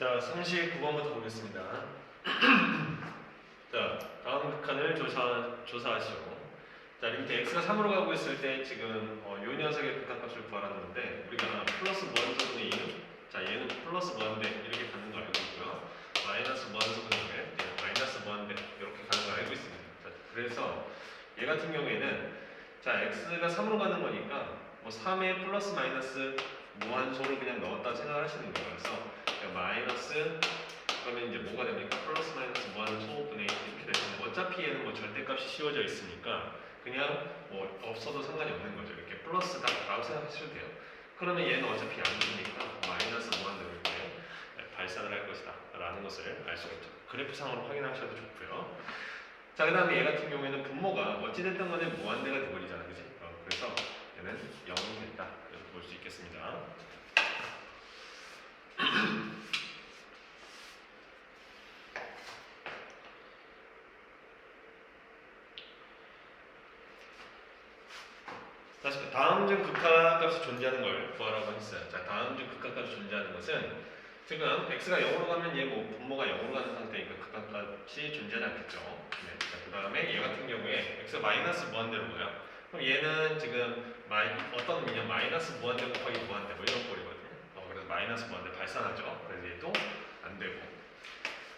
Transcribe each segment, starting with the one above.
자, 39번부터 보겠습니다. 자, 다음 극한을 조사하시오. 자, 이렇게 x가 3으로 가고 있을 때 지금 요 녀석의 극한값을 구하라는데 우리가 플러스 무한정분의 2는 자, 얘는 플러스 무한대 이렇게 가는 거 알고 있고요. 마이너스 무한정분의 2는 마이너스 무한대 이렇게 가는 거 알고 있습니다. 자, 그래서 얘 같은 경우에는 자, x가 3으로 가는 거니까 뭐 3에 플러스 마이너스 무한소를 그냥 넣었다 생각하시는 거예요. 그래서 마이너스 그러면 이제 뭐가 됩니까? 플러스 마이너스 무한소분의 이렇게 되면 어차피 얘는 뭐 절대값이 씌워져 있으니까 그냥 뭐 없어도 상관이 없는 거죠. 이렇게 플러스다라고 생각하셔도 돼요. 그러면 얘는 어차피 안 되니까 마이너스 무한대로 이렇게 발산을 할 것이다 라는 것을 알 수가 있죠. 그래프상으로 확인하셔도 좋고요. 자, 그 다음에 얘 같은 경우에는 분모가 어찌됐든 간에 무한대가 돼버리잖아, 그지? 그래서 얘는 0이 된다 이렇게 볼 수 있겠습니다. 다시 다음 중 극한값이 존재하는 걸 구하라고 했어요. 자, 다음 중 극한값이 존재하는 것은 지금 x가 0으로 가면 얘 뭐 분모가 0으로 가는 상태니까 극한값이 존재하지 않겠죠. 네. 자, 그 다음에 얘 같은 경우에 x가 마이너스 무한대로 가요. 그럼 얘는 지금 어떤 의미냐 마이너스 무한대 곱하기 무한대 뭐 이런 꼴이거든요. 그래서 마이너스 무한대 발산하죠. 그래서 얘도 안 되고.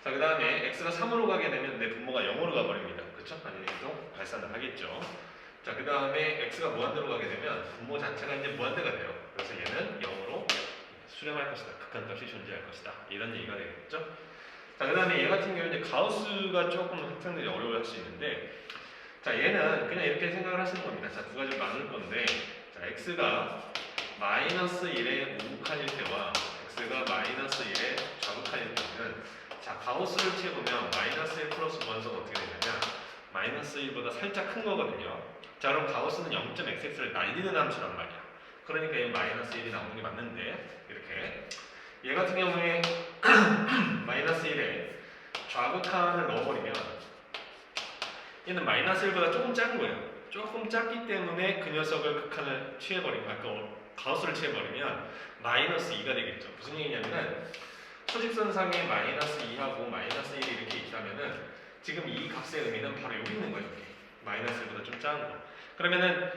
자, 그 다음에 x가 3으로 가게 되면 내 분모가 0으로 가버립니다. 그렇죠? 아니 얘도 발산을 하겠죠. 자, 그 다음에 x가 무한대로 가게 되면 분모 자체가 이제 무한대가 돼요. 그래서 얘는 0으로 수렴할 것이다. 극한값이 존재할 것이다. 이런 얘기가 되겠죠. 자, 그 다음에 얘 같은 경우는 이제 가우스가 조금 학생들이 어려워할 수 있는데 자, 얘는 그냥 이렇게 생각을 하시는 겁니다. 자, 두 가지를 나눌 건데 자, x가 마이너스 1의 우극한일 때와 x가 마이너스 1의 좌극한일 때는 자, 가우스를 채우면 마이너스 1 플러스 무한소는 어떻게 되냐면 마이너스 1보다 살짝 큰 거거든요. 자, 그럼 가우스는 0.xx를 날리는 함수란 말이야. 그러니까 얘 마이너스 1이 나오는 게 맞는데 이렇게 얘 같은 경우에 마이너스 1에 좌극한을 넣어버리면 얘는 마이너스 1보다 조금 작은 거예요. 조금 작기 때문에 그 녀석을 극한을 취해버리면 아까 가우스를 취해버리면 마이너스 2가 되겠죠. 무슨 얘기냐면은 수직선상에 마이너스 2하고 마이너스 1이 이렇게 있다면은 지금 이 값의 의미는 바로 여기 있는 거예요. 여기. 마이너스 1보다 좀 작은 거. 그러면은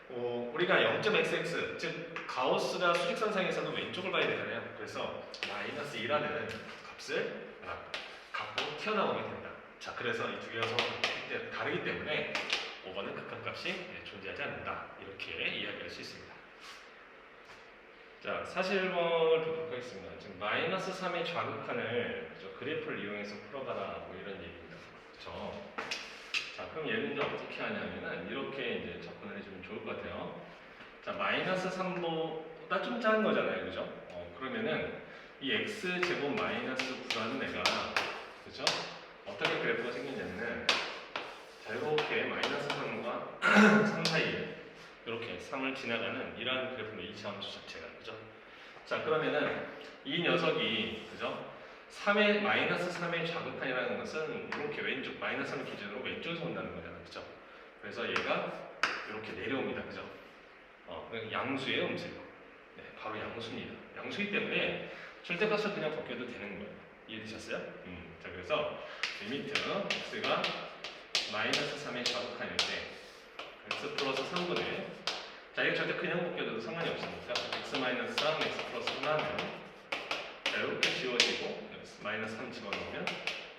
우리가 0.xx 즉 가우스가 수직선상에서는 왼쪽을 봐야 되잖아요. 그래서 마이너스 2라는 값을 갖고 튀어나오게 된다. 자, 그래서 이 두 개가 서로 다르기 때문에 5번은 극한값이 존재하지 않는다. 이렇게 이야기할 수 있습니다. 자, 41번을 보도록 하겠습니다. 지금 마이너스 3의 좌극한을 그래프를 이용해서 풀어봐라 뭐 이런 얘기입니다. 그렇죠? 자, 그럼 얘는 이제 어떻게 하냐면은 이렇게 이제 접근을 해주면 좋을 것 같아요. 자, 마이너스 3보다 좀 작은 거잖아요, 그죠? 그러면은 이 x 제곱 마이너스 9라는 애가 그죠? 어떻게 그래프가 생겼냐면은 자, 이렇게 마이너스 3과 3 사이에 이렇게 3을 지나가는 이러한 그래프는 2차 함수 자체가 그죠? 자, 그러면은 이 녀석이 그죠? 3의 마이너스 3의 좌극한이라는 것은 이렇게 왼쪽 마이너스 3을 기준으로 왼쪽에서 온다는 거잖아요, 그죠? 그래서 얘가 이렇게 내려옵니다, 그죠? 양수의 음수예요. 네, 바로 양수입니다. 양수이기 때문에 절대값을 그냥 벗겨도 되는 거예요. 이해되셨어요? 자, 그래서 리미트 x가 마이너스 3의 좌극한일 때 x 플러스 3분의 자, 이거 절대 그냥 벗겨도 상관이 없으니까 x 마이너스 3, x 플러스 1 하면 자, 이렇게 지워지고 마이너스 3 집어넣으면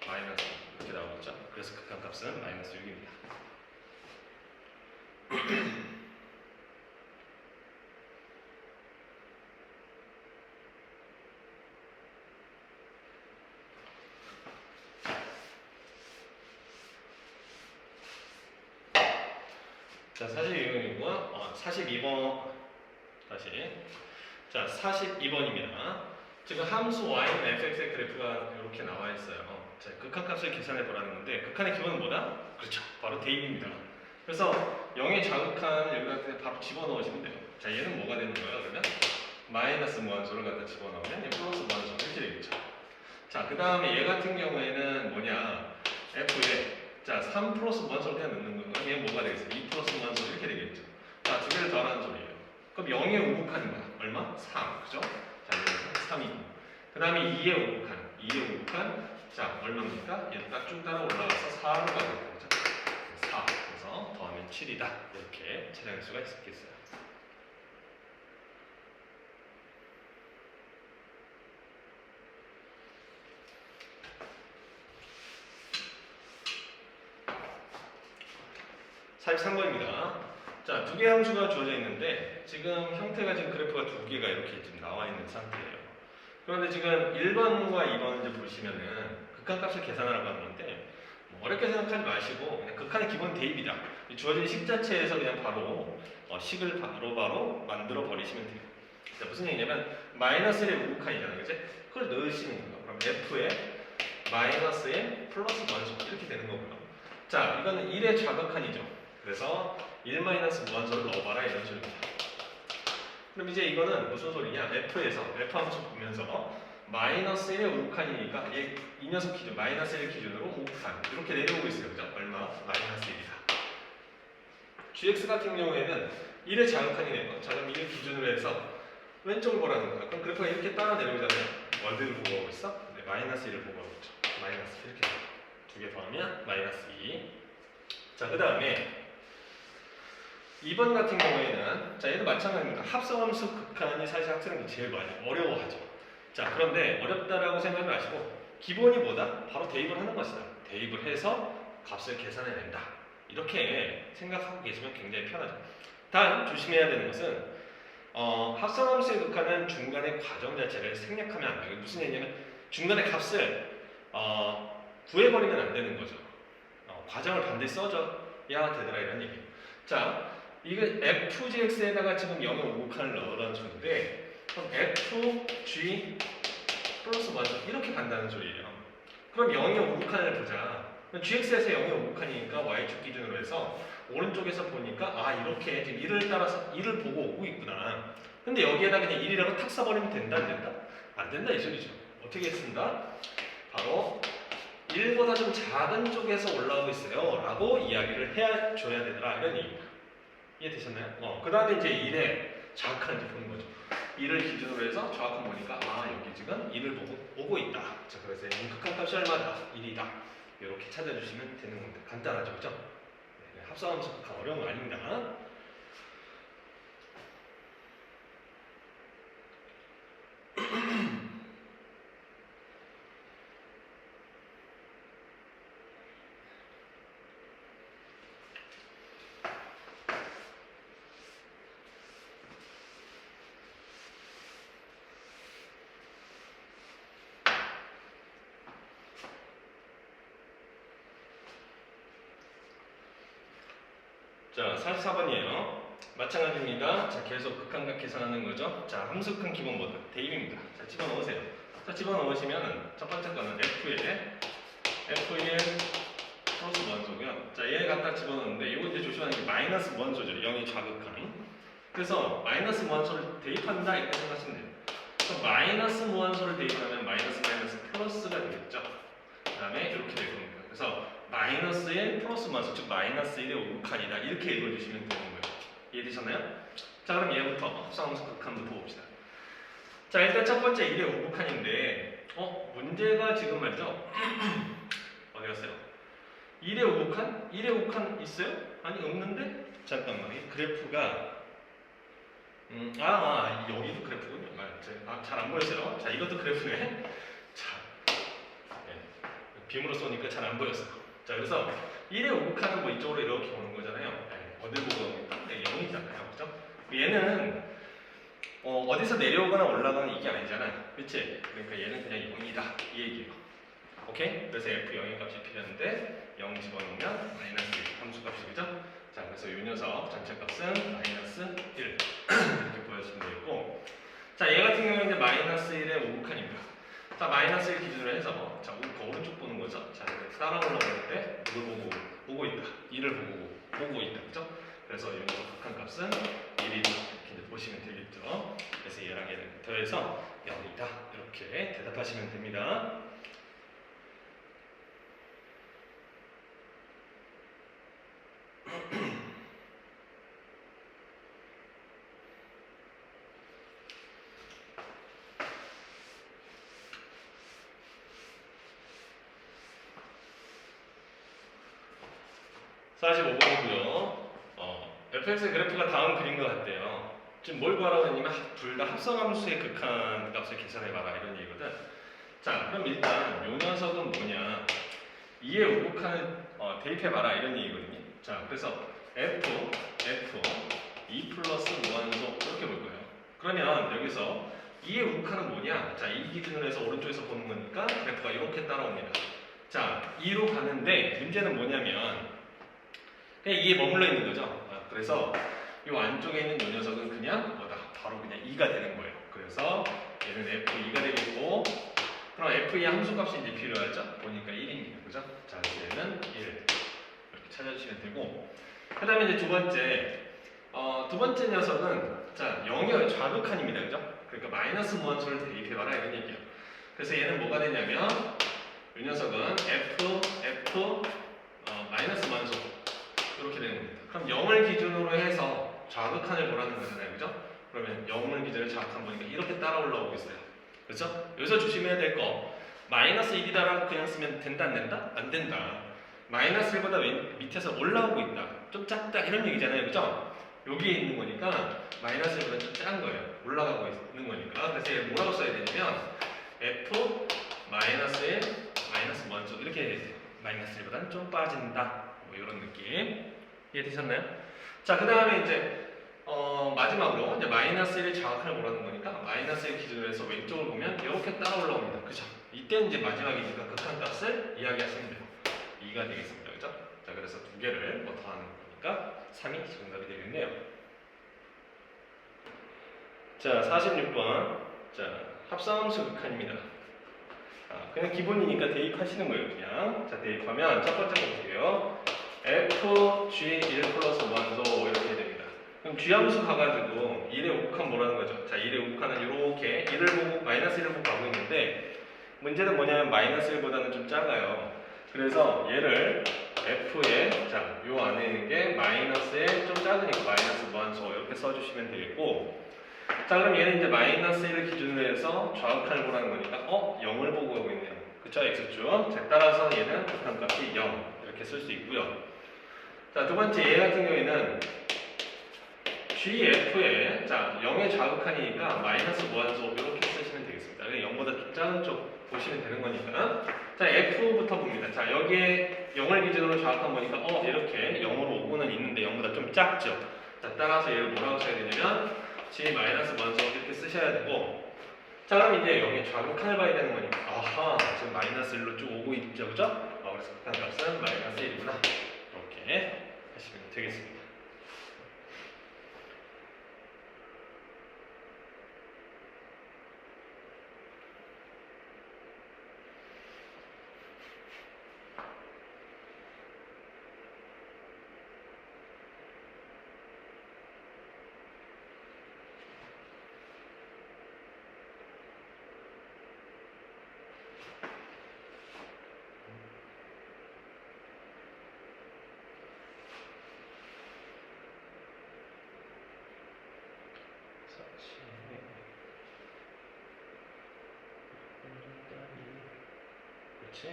마이너스 이렇게 나오겠죠. 그래서 극한값은 마이너스 6입니다. 자, 42번이고요. 42번 다시. 자, 42번입니다. 지금 함수 y는 fx의 그래프가 이렇게 나와 있어요. 자, 극한값을 계산해 보라는 건데 극한의 기본은 뭐다? 그렇죠. 바로 대입입니다. 그래서 0의 좌극한 여기다 바로 집어넣으시면 돼요. 자, 얘는 뭐가 되는 거예요? 그러면 마이너스 무한소를 갖다 집어넣으면 얘 플러스 무한소 이렇게 되겠죠. 자, 그 다음에 얘 같은 경우에는 뭐냐? f에 자, 3 플러스 무한소를 그냥 넣는 거예요. 그럼 얘 뭐가 되겠어요? 2 플러스 무한소 이렇게 되겠죠. 자, 두 개를 더하는 소리예요. 그럼 0의 우극한인 거야. 얼마? 3. 그죠? 자, 여기서 3이. 그 다음에 2의 우극한. 2의 우극한 자 얼마입니까? 얘를 딱 쭉 따라 올라가서 4로 가게 되는 거죠. 4. 그래서 더하면 7이다. 이렇게 찾아낼 수가 있겠어요. (43번입니다) 자, 두 개의 함수가 주어져 있는데 지금 형태가 지금 그래프가 두 개가 이렇게 지금 나와 있는 상태예요. 그런데 지금 1번과 2번 이제 보시면은 극한값을 계산하라고 하는 건데 뭐 어렵게 생각하지 마시고 그냥 극한의 기본 대입이다. 주어진 식 자체에서 그냥 바로 식을 바로 만들어 버리시면 돼요. 자, 무슨 얘기냐면 마이너스 1의 우극한이잖아요, 그치? 그걸 넣으시는 거예요. 그럼 f에 마이너스 1 플러스 1 이렇게 되는 거고요. 자, 이거는 1의 좌극한이죠. 그래서 1 마이너스 무한소를 넣어봐라 이런 식입니다. 그럼 이제 이거는 무슨 소리냐? F에서 F 함수 보면서 마이너스 1의 우극한이니까 이 녀석 기준 마이너스 1 기준으로 우극한 이렇게 내려오고 있어요. 그죠? 얼마? 마이너스 1이다. GX 같은 경우에는 1의 자극한이네요. 자, 그럼 1을 기준으로 해서 왼쪽을 보라는 거야. 그럼 그래프가 이렇게 따라 내려오잖아요. 어디를 보고 하고 있어? 네, 마이너스 1을 보고 하고 있죠. 마이너스 이렇게 두 개 더하면 마이너스 2. 자, 그 다음에 2번 같은 경우에는 자 얘도 마찬가지입니다. 합성함수 극한이 사실 학생들이 제일 많이 어려워하죠. 자, 그런데 어렵다라고 생각하지 마시고 기본이 뭐다? 바로 대입을 하는 것이다. 대입을 해서 값을 계산해낸다. 이렇게 생각하고 계시면 굉장히 편하죠. 단 조심해야 되는 것은 합성함수의 극한은 중간에 과정 자체를 생략하면 안 돼요. 무슨 얘기냐면 중간에 값을 구해버리면 안 되는 거죠. 과정을 반드시 써줘야 되더라 이런 얘기예요. 자, 이거 FGX에다가 지금 0의 우극한을 넣으라는 소리인데 그럼 FG 플러스 1 이렇게 간다는 소리예요. 그럼 0의 우극한을 보자. GX에서 0의 우극한이니까 Y축 기준으로 해서 오른쪽에서 보니까 아 이렇게 지금 1을 따라서 1을 보고 오고 있구나. 근데 여기에다 그냥 1이라고 탁 써버리면 된다 안 된다? 안 된다 이 소리죠. 어떻게 쓴다? 바로 1보다 좀 작은 쪽에서 올라오고 있어요 라고 이야기를 해줘야 되더라 이런 얘기입니다. 이해되셨나요? 그 다음에 이제 1의 좌극한을 보는 거죠. 1을 기준으로 해서 좌극한 보니까 아 여기 지금 1을 오고 있다. 자, 그래서 극한값이 얼마다? 1이다. 이렇게 찾아주시면 되는 겁니다. 간단하죠, 그죠? 네, 합성함수 극한 어려운 거 아닙니다. 자, 44번이에요. 마찬가지입니다. 자, 계속 극한각 계산하는 거죠. 자, 함수극한 기본 모드 대입입니다. 자, 집어넣으세요. 자, 집어넣으시면 첫 번째 거는 F1 플러스 원소고요. 자, 얘 갖다 집어넣는데 이거 이제 조심하는 게 마이너스 원소죠. 0의 좌극한. 그래서 마이너스 무한소를 대입한다 이렇게 생각하시면 돼요. 그래서 마이너스 무한소를 대입하면 마이너스 플러스가 되겠죠. 그 다음에 이렇게 될 겁니다. 그래서 마이너스 1 플러스 무한소, 즉 마이너스 1의 우극한이다 이렇게 읽어주시면 되는 거예요. 이해되셨나요? 자, 그럼 얘부터 합성함수 극한부터 봅시다. 자, 일단 첫 번째 1의 우극한인데 문제가 지금 말이죠. 어디 갔어요? 1의 우극한? 1의 우극한 있어요? 아니 없는데? 잠깐만, 이 그래프가 여기도 그래프군요. 잘 안 보였어요. 자, 이것도 그래프네. 자, 네. 빔으로 쏘니까 잘 안 보였어요. 자, 그래서 1의 우극한은 뭐 이쪽으로 이렇게 오는 거잖아요. 네. 어딜 보고 옵니까? 네, 0이잖아요. 그죠? 얘는 어디서 내려오거나 올라가는 이게 아니잖아요. 그치? 그러니까 얘는 그냥 0이다. 이 얘기예요. 오케이? 그래서 F0의 값이 필요한데 0 집어넣으면 마이너스 1 함수값이 그죠? 자, 그래서 이 녀석 전체 값은 마이너스 1 이렇게 보여주시면 되겠고, 자, 얘 같은 경우는 이제 마이너스 1의 우극한입니다. 자, 마이너스 1 기준으로 해서 자, 오른쪽 보는 거죠. 자, 이렇게 따라 올라가는데 누굴 보고 있다. 2를 보고 있다. 그죠? 그래서 이 녀석 극한값은 1이다. 이렇게 보시면 되겠죠. 그래서 얘랑 얘는 더해서 0이다. 이렇게 대답하시면 됩니다. 45번이고요. fx의 그래프가 다음 그린 것 같대요. 지금 뭘 구하라고 했냐면 둘 다 합성함수의 극한 값을 계산해봐라 이런 얘기거든. 자, 그럼 일단 요 녀석은 뭐냐? 2의 우극한을 대입해봐라 이런 얘기거든요. 자, 그래서 f 2 플러스 무한소 이렇게 볼 거예요. 그러면 여기서 2의 우극한은 뭐냐? 자, 이 기준으로 해서 오른쪽에서 보는 거니까 그래프가 이렇게 따라옵니다. 자, 2로 가는데 문제는 뭐냐면 그냥 2에 머물러 있는 거죠. 그래서 이 안쪽에 있는 이 녀석은 그냥 뭐다? 바로 그냥 2가 되는 거예요. 그래서 얘는 f2가 되겠고 그럼 f의 함수값이 이제 필요하죠? 보니까 1입니다. 그죠? 자, 얘는 1 이렇게 찾아주시면 되고 그 다음에 이제 두 번째 녀석은 자, 0의 좌극한입니다. 그죠? 그러니까 마이너스 무한소를 대입해봐라 이런 얘기예요. 그래서 얘는 뭐가 되냐면 이 녀석은 마이너스 무한소 이렇게 되는 겁니다. 그럼 0을 기준으로 해서 좌극한을 보라는 거잖아요. 그죠? 그러면 0을 기준으로 좌극한 보니까 이렇게 따라 올라오고 있어요. 그렇죠? 여기서 조심해야 될 거 마이너스 1이다라고 그냥 쓰면 된다 안 된다? 안 된다. 마이너스 1보다 밑에서 올라오고 있다. 좀 작다 이런 얘기잖아요. 그죠? 여기에 있는 거니까 마이너스 1보다 좀 작은 거예요. 올라가고 있는 거니까. 그래서 얘를 뭐라고 써야 되냐면 f 마이너스 1 마이너스 무한쪽 이렇게 마이너스 1보다는 좀 빠진다. 뭐 이런 느낌. 이해되셨나요? 자, 그 다음에 이제 마지막으로 이제 마이너스 1의 좌극한을 보라는 거니까 마이너스 1 기준으로 해서 왼쪽을 보면 이렇게 따라 올라옵니다. 그죠? 이때는 이제 마지막이니까 극한값을 이야기하시면 돼요. 2가 되겠습니다. 그죠? 자, 그래서 두 개를 뭐 더하는 거니까 3이 정답이 되겠네요. 자, 46번. 자, 합성함수 극한입니다. 그냥 기본이니까 대입하시는 거예요. 그냥. 자, 대입하면 첫 번째 거 볼게요. fg1 플러스 무한소 이렇게 됩니다. 그럼 g함수 가가지고 1의 우극한 뭐라는 거죠? 자, 1의 우극한은 이렇게 1을 보고 마이너스 1을 보고 가고 있는데 문제는 뭐냐면 마이너스 1보다는 좀 작아요. 그래서 얘를 f에 자, 요 안에 있는 게 마이너스 1 좀 작으니까 마이너스 무한소 이렇게 써주시면 되겠고 자, 그럼 얘는 이제 마이너스 1을 기준으로 해서 좌극한을 보라는 거니까 0을 보고 가고 있네요. 그쵸? x축. 자, 따라서 얘는 극한값이 0 이렇게 쓸 수 있고요. 자, 두 번째 얘 같은 경우에는 gf에 자 0의 좌극한이니까 마이너스 무한소 이렇게 쓰시면 되겠습니다. 0보다 좀 작은 쪽 보시면 되는 거니까 자 f부터 봅니다. 자 여기에 0을 기준으로 좌극한 보니까 이렇게 0으로 오고는 있는데 0보다 좀 작죠. 자 따라서 얘를 뭐라고 써야 되냐면 g 마이너스 무한소 이렇게 쓰셔야 되고 자 그럼 이제 0의 좌극한을 봐야 되는 거니까 아하 지금 마이너스 1로 쭉 오고 있죠. 그죠? 그래서 극한값은 마이너스 1이구나. 이렇게 하시면 되겠습니다. 그렇지?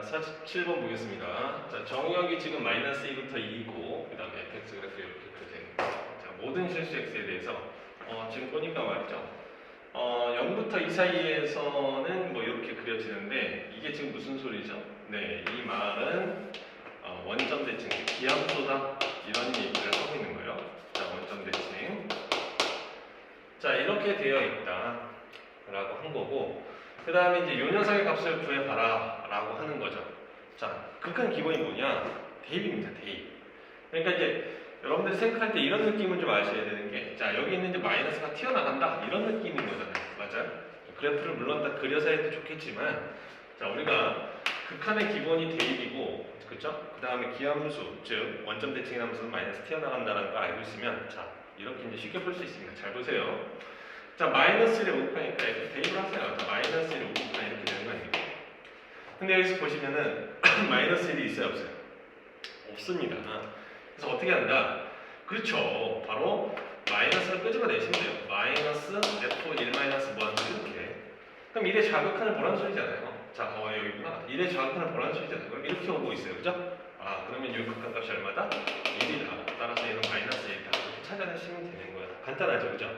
47번 보겠습니다. 자, 정의역이 지금 마이너스 2부터 2이고, 그 다음에 fx 그래프 이렇게 그려져 자, 모든 실수 x에 대해서, 지금 보니까 말이죠. 0부터 2 사이에서는 뭐 이렇게 그려지는데, 이게 지금 무슨 소리죠? 네, 이 말은, 원점 대칭, 기함수다. 이런 얘기를 하고 있는 거예요. 자, 원점 대칭. 자, 이렇게 되어 있다. 라고 한 거고, 그 다음에 이제 요 녀석의 값을 구해봐라 라고 하는 거죠. 자, 극한 기본이 뭐냐? 대입입니다, 대입. 그러니까 이제 여러분들이 생각할 때 이런 느낌을 좀 아셔야 되는 게, 자, 여기 있는 이제 마이너스가 튀어나간다 이런 느낌인 거잖아요. 맞아요? 그래프를 물론 다 그려서 해도 좋겠지만, 자, 우리가 극한의 기본이 대입이고, 그쵸? 그 다음에 기함수, 즉 원점 대칭이라는 것은 마이너스 튀어나간다는 걸 알고 있으면, 자, 이렇게 이제 쉽게 풀 수 있습니다. 잘 보세요. 자, 마이너스 1에 오니까 이렇게 대입을 하세요. 자, 마이너스 1에 오니까 이렇게 되는 거 아닙니까? 근데 여기서 보시면은 마이너스 1이 있어요, 없어요? 없습니다. 그래서 어떻게 한다? 그렇죠. 바로 마이너스를 끄집어내시면 돼요. 마이너스 f1 마이너스 무한수 이렇게. 그럼 1의 자극한을 보라는 소리잖아요. 자, 여기구나. 1의 자극한을 보라는 소리잖아요. 그럼 이렇게 오고 있어요. 그죠? 아, 그러면 이 극한값이 얼마다? 1이다. 따라서 얘는 마이너스 1이다. 이렇게 찾아내시면 되는 거예요. 간단하죠, 그죠?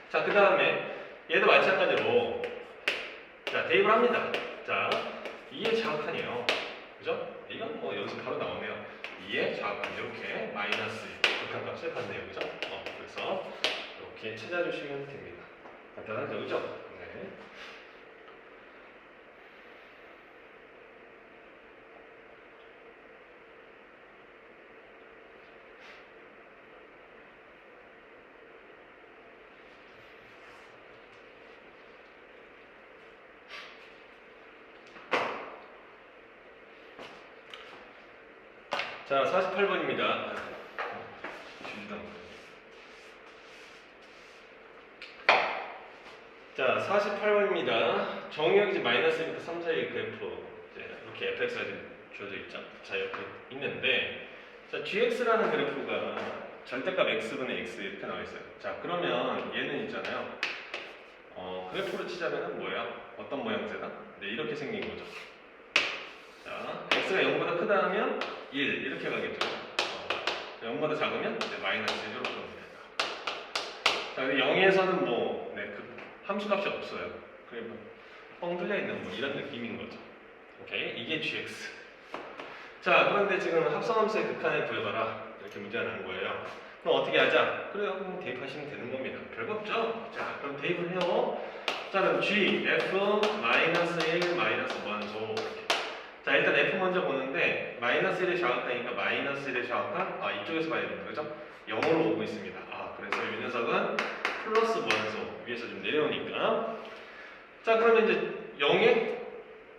자, 그 다음에 얘도 마찬가지로 자, 대입을 합니다. 자, 2의 자극한이에요. 그죠? 이건 뭐 여기서 바로 나오네요. 2의 자극한 이렇게 마이너스 극한값을 받네요. 그죠? 그래서 이렇게 찾아주시면 됩니다. 간단하죠? 그죠? 네. 자, 48번입니다. 자, 48번입니다. 정의역이 이제 마이너스 1부터 3 사이의 그래프, 이렇게 fx가 주어져 있죠. 자, 이렇게 있는데, 자, gx라는 그래프가 절대값 x분의 x 이렇게 나와 있어요. 자, 그러면 얘는 있잖아요. 그래프로 치자면은 뭐야? 어떤 모양새다? 네, 이렇게 생긴 거죠. 자, x가 0보다 크다 하면 1 이렇게 가겠죠. 0보다 작으면 마이너스 1 이렇게 갑니다. 자, 0에서는 뭐 함수값이 없어요. 그게 뻥 뚫려 있는 뭐 이런 느낌인 거죠. 오케이, 이게 gx. 자, 그런데 지금 합성함수의 극한을 구해봐라 이렇게 문제가 난 거예요. 그럼 어떻게 하자? 그래요, 그럼 대입하시면 되는 겁니다. 별거 없죠? 자, 그럼 대입을 해요. 자, 그럼 g f 마이너스 1 마이너스 무한소. 자, 일단 f 먼저 보는데 마이너스 1의 좌극하니까 마이너스 1의 좌극한 이쪽에서 봐야 됩니다. 그죠? 0으로 오고 있습니다. 그래서 이 녀석은 플러스 무한소 위에서 좀 내려오니까, 자, 그러면 이제 0의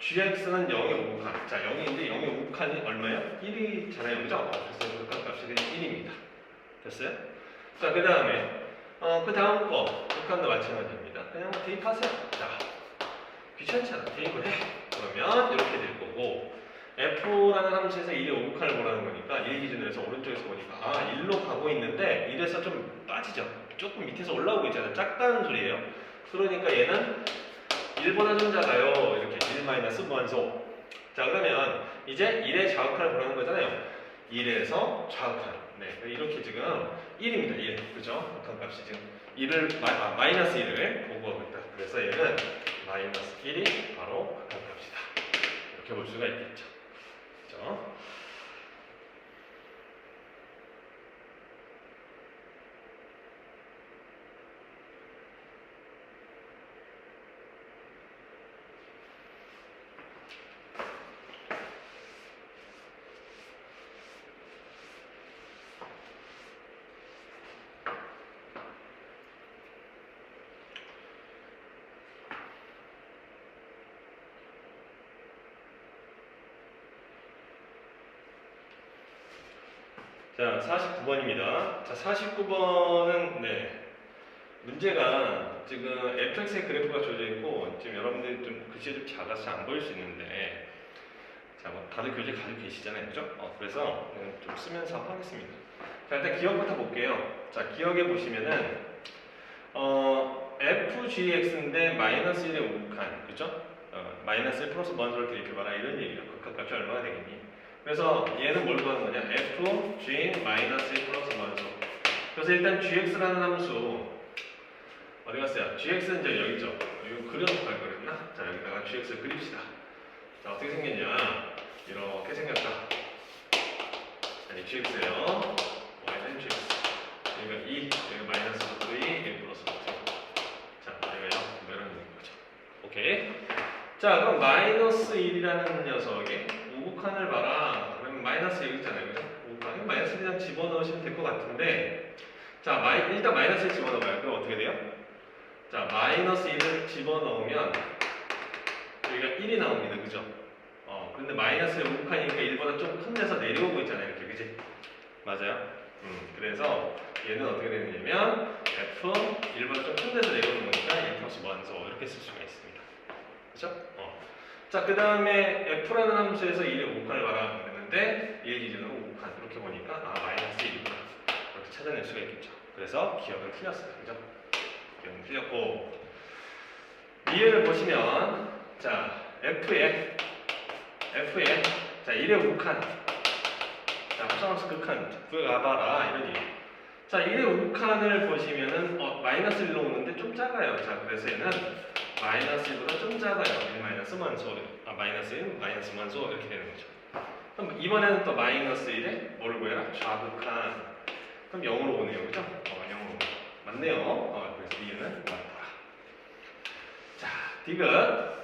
gx는 0의 5극한. 자, 0인데 0의 5극한이 얼마예요? 1이잖아요. 그죠? 그래서 극한값이 1입니다. 됐어요? 자, 그 다음에 그 다음 거 극한도 마찬가지입니다. 그냥 대입하세요. 자, 귀찮잖아. 대입을 해. 그러면 이렇게 될 거고, f라는 함수에서 1의 5극한을 보라는 거니까 1 기준으로 해서 오른쪽에서 보니까 1로 가고 있는데 1에서 좀 빠지죠. 조금 밑에서 올라오고 있잖아요. 작다는 소리예요. 그러니까 얘는 1보다 좀 작아요. 이렇게 1 마이너스 무한소. 자, 그러면 이제 1의 좌극한을 보라는 거잖아요. 1에서 좌극한. 네, 이렇게 지금 1입니다. 1. 그죠? 극한값이 지금 1을 마이너스 1을 보고하고 있다. 그래서 얘는 마이너스 1이 바로 극한값이다. 이렇게 볼 수가 있겠죠. 그죠? 자, 49번입니다. 자, 49번은 문제가 지금 fx의 그래프가 주어져 있고, 지금 여러분들이 좀 글씨가 좀 작아서 잘 안 보일 수 있는데, 자, 뭐 다들 교재 가지고 계시잖아요, 그죠? 그래서 좀 쓰면서 하겠습니다. 자, 일단 기억부터 볼게요. 자, 기억에 보시면은 fgx인데 마이너스 1의 5극한, 그죠? 마이너스 1 플러스 무한소를 대입해봐라 이런 얘기죠. 극한값이 얼마가 되겠니? 그래서 얘는 뭘 구하는 거냐? f g 마이너스 1 플러스 무한소. 그래서 일단 gx라는 함수 어디 갔어요? gx는 이제 여기 있죠. 이거 그려놓고 갈 거랬나? 자, 여기다가 gx를 그립시다. 자, 어떻게 생겼냐? 이렇게 생겼다. 자, 이 gx예요. y는 gx. 여기가 2, 여기가 마이너스 루트 2, 여기 플러스 루트 2. 자, 여기가요. 뭐 이런 거죠. 오케이. 자, 그럼 마이너스 1이라는 녀석의 우극한을 봐라. 그러면 마이너스 여기 있잖아요. 그죠? 우극한. 마이너스 1이랑 집어넣으시면 될 것 같은데, 자, 일단 마이너스 1 집어넣어봐요. 그럼 어떻게 돼요? 자, 마이너스 1을 집어넣으면 여기가 1이 나옵니다. 그죠? 근데 마이너스 우극한이니까 1보다 좀 큰 데서 내려오고 있잖아요. 이렇게. 그지? 맞아요? 그래서 얘는 어떻게 되느냐면 f 1보다 좀 큰 데서 내려오는 거니까 1 플러스 무한소 이렇게 쓸 수가 있습니다. 그죠? 자, 그 다음에 f라는 함수에서 1의 우극한을 봐라 그랬는데 1 기준으로 우극한 이렇게 보니까 마이너스 1이구나 이렇게 찾아낼 수가 있겠죠. 그래서 기억은 틀렸어요. 그죠? 기억은 틀렸고 이해를 보시면 자 f에 자 1의 우극한 자 합성함수 극한 구해가봐라 이런 얘기. 자 1의 우극한을 보시면은 마이너스 1로 오는데 좀 작아요. 자 그래서 얘는 마이너스 1보다 좀 작아요. 1 마이너스 무한소 마이너스 1 마이너스 무한소 이렇게 되는 거죠. 그럼 이번에는 또 마이너스 1에 뭐를 구해라? 좌극한. 그럼 0으로 오네요. 그죠? 0으로 맞네요. 그래서 이해는 맞다. 자 디귿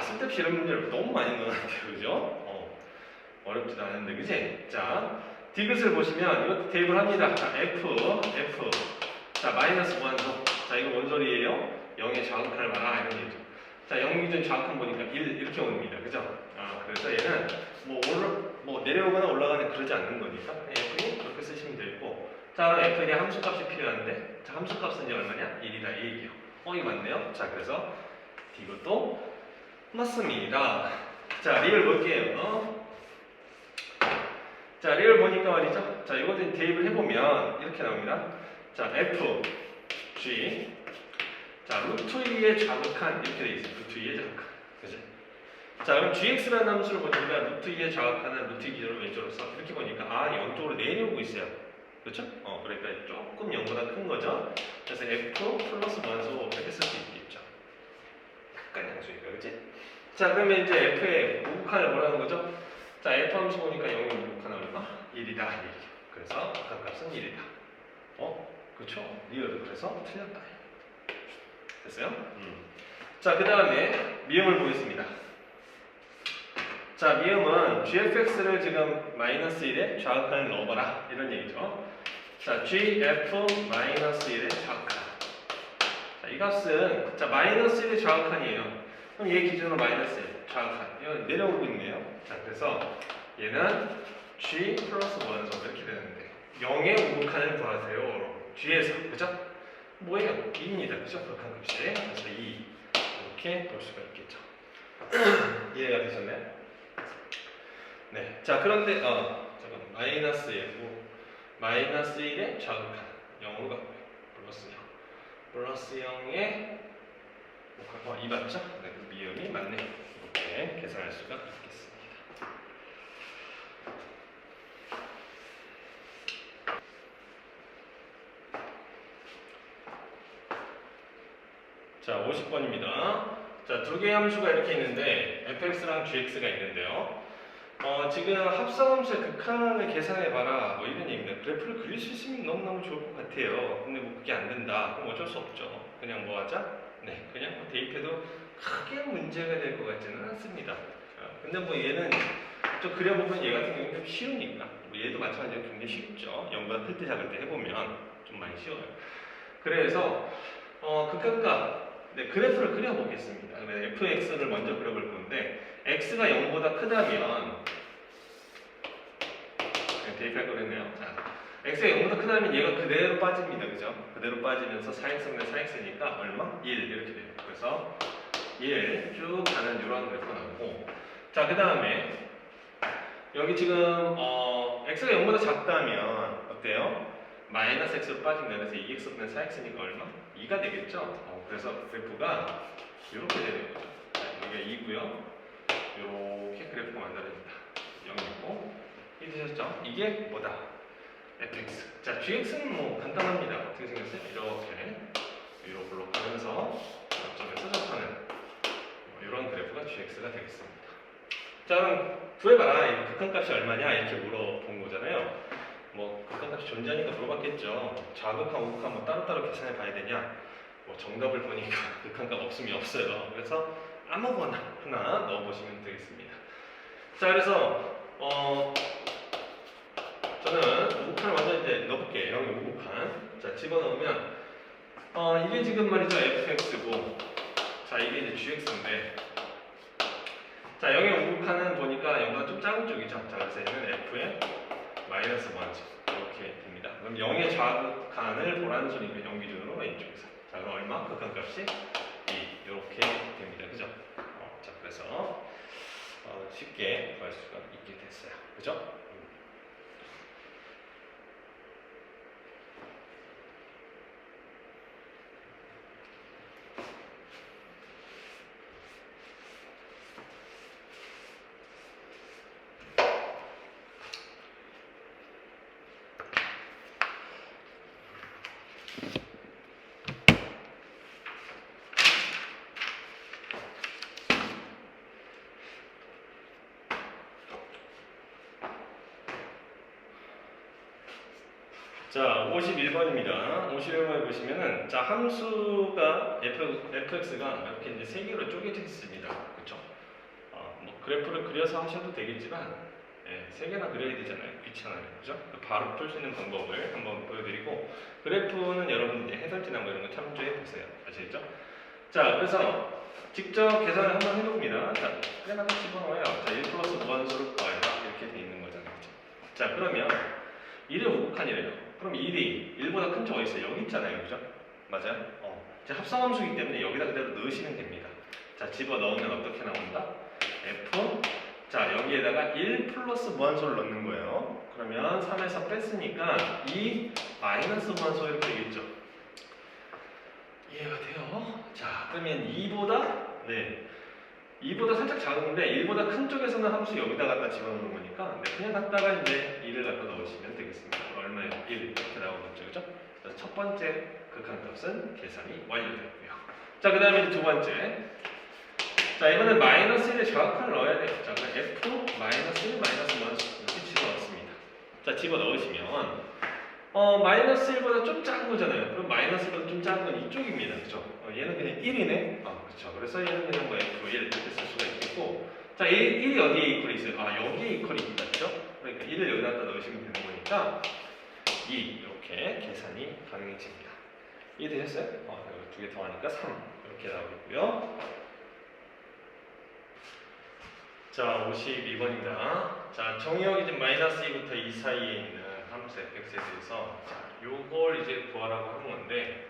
쓸데없이 이런 문제를 너무 많이 넣어놨대요. 그죠? 어렵지도 않은데 그지? 자 디귿을 보시면 이것도 대입을 합니다. 자 f 자 마이너스 무한소. 자 이거 뭔 소리예요? 0의 좌극한을 봐라 이런 얘기죠. 자 0 기준 좌극한 보니까 1 이렇게 옵니다. 그죠? 그래서 얘는 뭐 내려오거나 올라가는 그러지 않는 거니까 f는 그렇게 쓰시면 되고 자 f에 함수값이 필요한데 자 함수값은 이제 얼마냐? 1이다 이 얘기예요. 이거 맞네요. 자 그래서 이것도 맞습니다. 자 리을 볼게요. 자 리을 보니까 말이죠. 자 이것도 대입을 해보면 이렇게 나옵니다. 자 f g 자 루트 2의 좌극한 이렇게 돼 있어요. 루트 2의 좌극한. 그죠? 자 그럼 gx라는 함수를 보니까 루트 2의 좌극한은 루트 2 기준으로 왼쪽으로 써 이렇게 보니까 0쪽으로 내려오고 있어요. 그렇죠? 그러니까 조금 0보다 큰 거죠. 그래서 f 플러스 무한소 이렇게 쓸 수 있겠죠. 약간 양수니까 그렇지? 자 그러면 이제 f의 우극한을 뭐라는 거죠? 자 f 함수 보니까 0의 우극한 얼마? 1이다 그래서 극한값은 1이다. 그렇죠? 리얼 그래서 틀렸다. 됐어요? 자 그 다음에 미음을 보겠습니다. 자 미음은 gfx를 지금 마이너스 1에 좌극한을 넣어봐라 이런 얘기죠. 자 gf 마이너스 1에 좌극한. 자 이 값은 자 마이너스 1의 좌극한이에요. 그럼 얘 기준으로 마이너스 1 좌극한. 이거 내려오고 있네요. 자 그래서 얘는 g 플러스 무한소 이렇게 되는데 0의 우극한을 구하세요. g에서 그죠? 뭐예요? 2입니다. 그죠? 극한값이. 그래서 2 이렇게 볼 수가 있겠죠. 이해가 되셨나요? 네. 자 그런데 잠깐 마이너스 1고 마이너스 1의 좌극한 0으로 가고요. 플러스 0의 2 맞죠? 네, 그 미음이 맞네요. 이렇게 계산할 수가 있겠습니다. 자 50번입니다. 자, 두 개의 함수가 이렇게 있는데 fx랑 gx가 있는데요. 지금 합성함수의 극한을 계산해봐라 뭐 이런 얘기입니다. 그래프를 그릴 수 있으면 너무너무 좋을 것 같아요. 근데 뭐 그게 안 된다. 그럼 어쩔 수 없죠. 그냥 뭐 하자? 네, 그냥 뭐 대입해도 크게 문제가 될 것 같지는 않습니다. 근데 뭐 얘는 좀 그려보면 얘 같은 경우는 좀 쉬우니까 뭐 얘도 마찬가지로 굉장히 쉽죠. 0보다 클 때 작을 때 해보면 좀 많이 쉬워요. 그래서 극한값 네, 그래프를 그려보겠습니다. fx를 먼저 그려볼 건데 x가 0보다 크다면 대입할 거겠네요. 자, x가 0보다 크다면 얘가 그대로 빠집니다. 그죠? 그대로 빠지면서 4x분의 4x니까 얼마? 1 이렇게 돼요. 그래서 1 쭉 가는 이런 그래프가 나오고 자, 그 다음에 여기 지금 x가 0보다 작다면 어때요? 마이너스 x로 빠집니다. 그래서 2x분의 4x니까 얼마? 2가 되겠죠? 그래서 그래프가 이렇게 되는 거죠. 여기가 2고요. 이렇게 그래프가 만들어집니다. 0이고 이해되셨죠? 이게 뭐다? fx. 자, gx는 뭐 간단합니다. 어떻게 생겼어요? 이렇게 위로 블록하면서 점점에 서접하는 이런 그래프가 gx가 되겠습니다. 자, 그럼 구해봐라. 이 극한값이 얼마냐? 이렇게 물어본 거잖아요. 뭐 극한값이 존재하니까 물어봤겠죠. 좌극한, 우극한 뭐 따로따로 계산해 봐야 되냐? 뭐 정답을 보니까 극한값 없음이 없어요. 그래서 아무거나 하나 넣어보시면 되겠습니다. 자, 그래서 저는 우극한을 먼저 이제 넣어볼게요. 0의 우극한. 자, 집어넣으면 이게 지금 말이죠 fx고, 자, 이게 이제 gx인데, 자, 0의 우극한은 보니까 0보다 좀 작은 쪽이죠. 자, 그래서 얘는 f의 마이너스 1 이렇게 됩니다. 그럼 0의 좌극한을 보라는 소리니까 0 기준으로 왼쪽에서. 자, 그럼 얼마? 극한값이 2 이렇게 됩니다. 그죠? 자, 그래서 쉽게 구할 수가 있게 됐어요. 그죠? 자, 51번입니다. 51번에 보시면은, 자, 함수가 fx가 이렇게 이제 세 개로 쪼개져 있습니다. 그렇죠? 뭐 그래프를 그려서 하셔도 되겠지만, 세 개나 그려야 되잖아요. 귀찮아요. 그죠? 바로 풀 수 있는 방법을 한번 보여드리고, 그래프는 여러분 이제 해설지나 뭐 이런 거 참조해 보세요. 아시겠죠? 자, 그래서 직접 계산을 한번 해봅니다. 자, 빼다가 집어넣어요. 자, 1 플러스 무한수를 구하라. 이렇게 돼 있는 거잖아요. 그죠? 자, 그러면 1의 우극한이래요. 그럼 1이 1보다 큰 쪽 어디 있어요? 여기 있잖아요. 그죠? 맞아요? 자, 합성함수이기 때문에 여기다 그대로 넣으시면 됩니다. 자, 집어넣으면 어떻게 나온다? f. 자, 여기에다가 1 플러스 무한소를 넣는 거예요. 그러면 3에서 뺐으니까 2 마이너스 무한소 이렇게 되겠죠? 이해가 돼요? 자, 그러면 2보다 2보다 살짝 작은데 1보다 큰 쪽에서는 함수 여기다 갖다 집어넣는 거니까 그냥 갖다가 이제 2를 갖다 넣으시면 되겠습니다. 얼마예요? 1 이렇게 나오겠죠, 그죠? 그래서 첫 번째 극한값은 계산이 완료되었고요. 자, 그 다음에 두 번째. 자, 이번엔 마이너스 1의 좌극한을 넣어야 돼요. 자, 그럼 f 마이너스 1 마이너스 1 이렇게 집어넣습니다. 자, 집어넣으시면 마이너스 1보다 좀 작은 거잖아요. 그럼 마이너스 1보다 좀 작은 건 이쪽입니다. 그죠? 얘는 그냥 1이네? 그렇죠. 그래서 얘는 그냥 뭐 f1 이렇게 쓸 수가 있겠고, 자, 1이 어디에 이퀄이 있어요? 여기에 이퀄이 있다. 그죠? 그러니까 1을 여기다 넣으시면 되는 거니까 2 이렇게 계산이 가능해집니다. 이해되셨어요? 두 개 더 하니까 3 이렇게 나오겠고요. 자, 52번입니다. 자, 정의역이 지금 마이너스 2부터 2 사이에 있는 함수 fx에 대해서, 자, 요걸 이제 구하라고 하는 건데,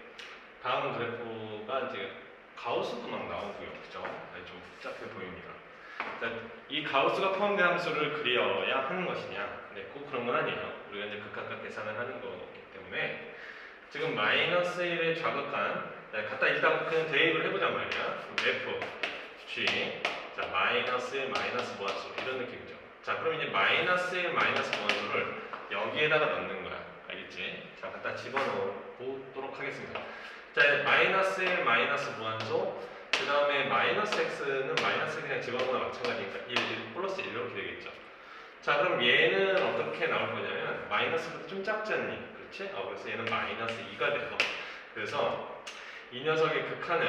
다음 그래프가 이제 가우스도 막 나오고요. 그죠? 좀 복잡해 보입니다. 자, 이 가우스가 포함된 함수를 그려야 하는 것이냐? 네, 꼭 그런 건 아니에요. 우리가 이제 극한값 계산을 하는 거기 때문에, 지금 마이너스 1의 좌극한, 갖다 일단 그냥 대입을 해보자 말이야. f, g, 자, 마이너스 1, 마이너스 무한수 이런 느낌이죠. 자, 그럼 이제 마이너스 1, 마이너스 무한수를 여기에다가 넣는 거야. 알겠지? 자, 갖다 집어넣도록 하겠습니다. 자, 마이너스 1, 마이너스 무한소, 그 다음에 마이너스 x는 마이너스 그냥 집어넣거나 마찬가지니까 1, 플러스 1 이렇게 되겠죠. 자, 그럼 얘는 어떻게 나올 거냐면 마이너스보다 좀 작지 않니? 그렇지? 그래서 얘는 마이너스 2가 돼요. 그래서 이 녀석의 극한은,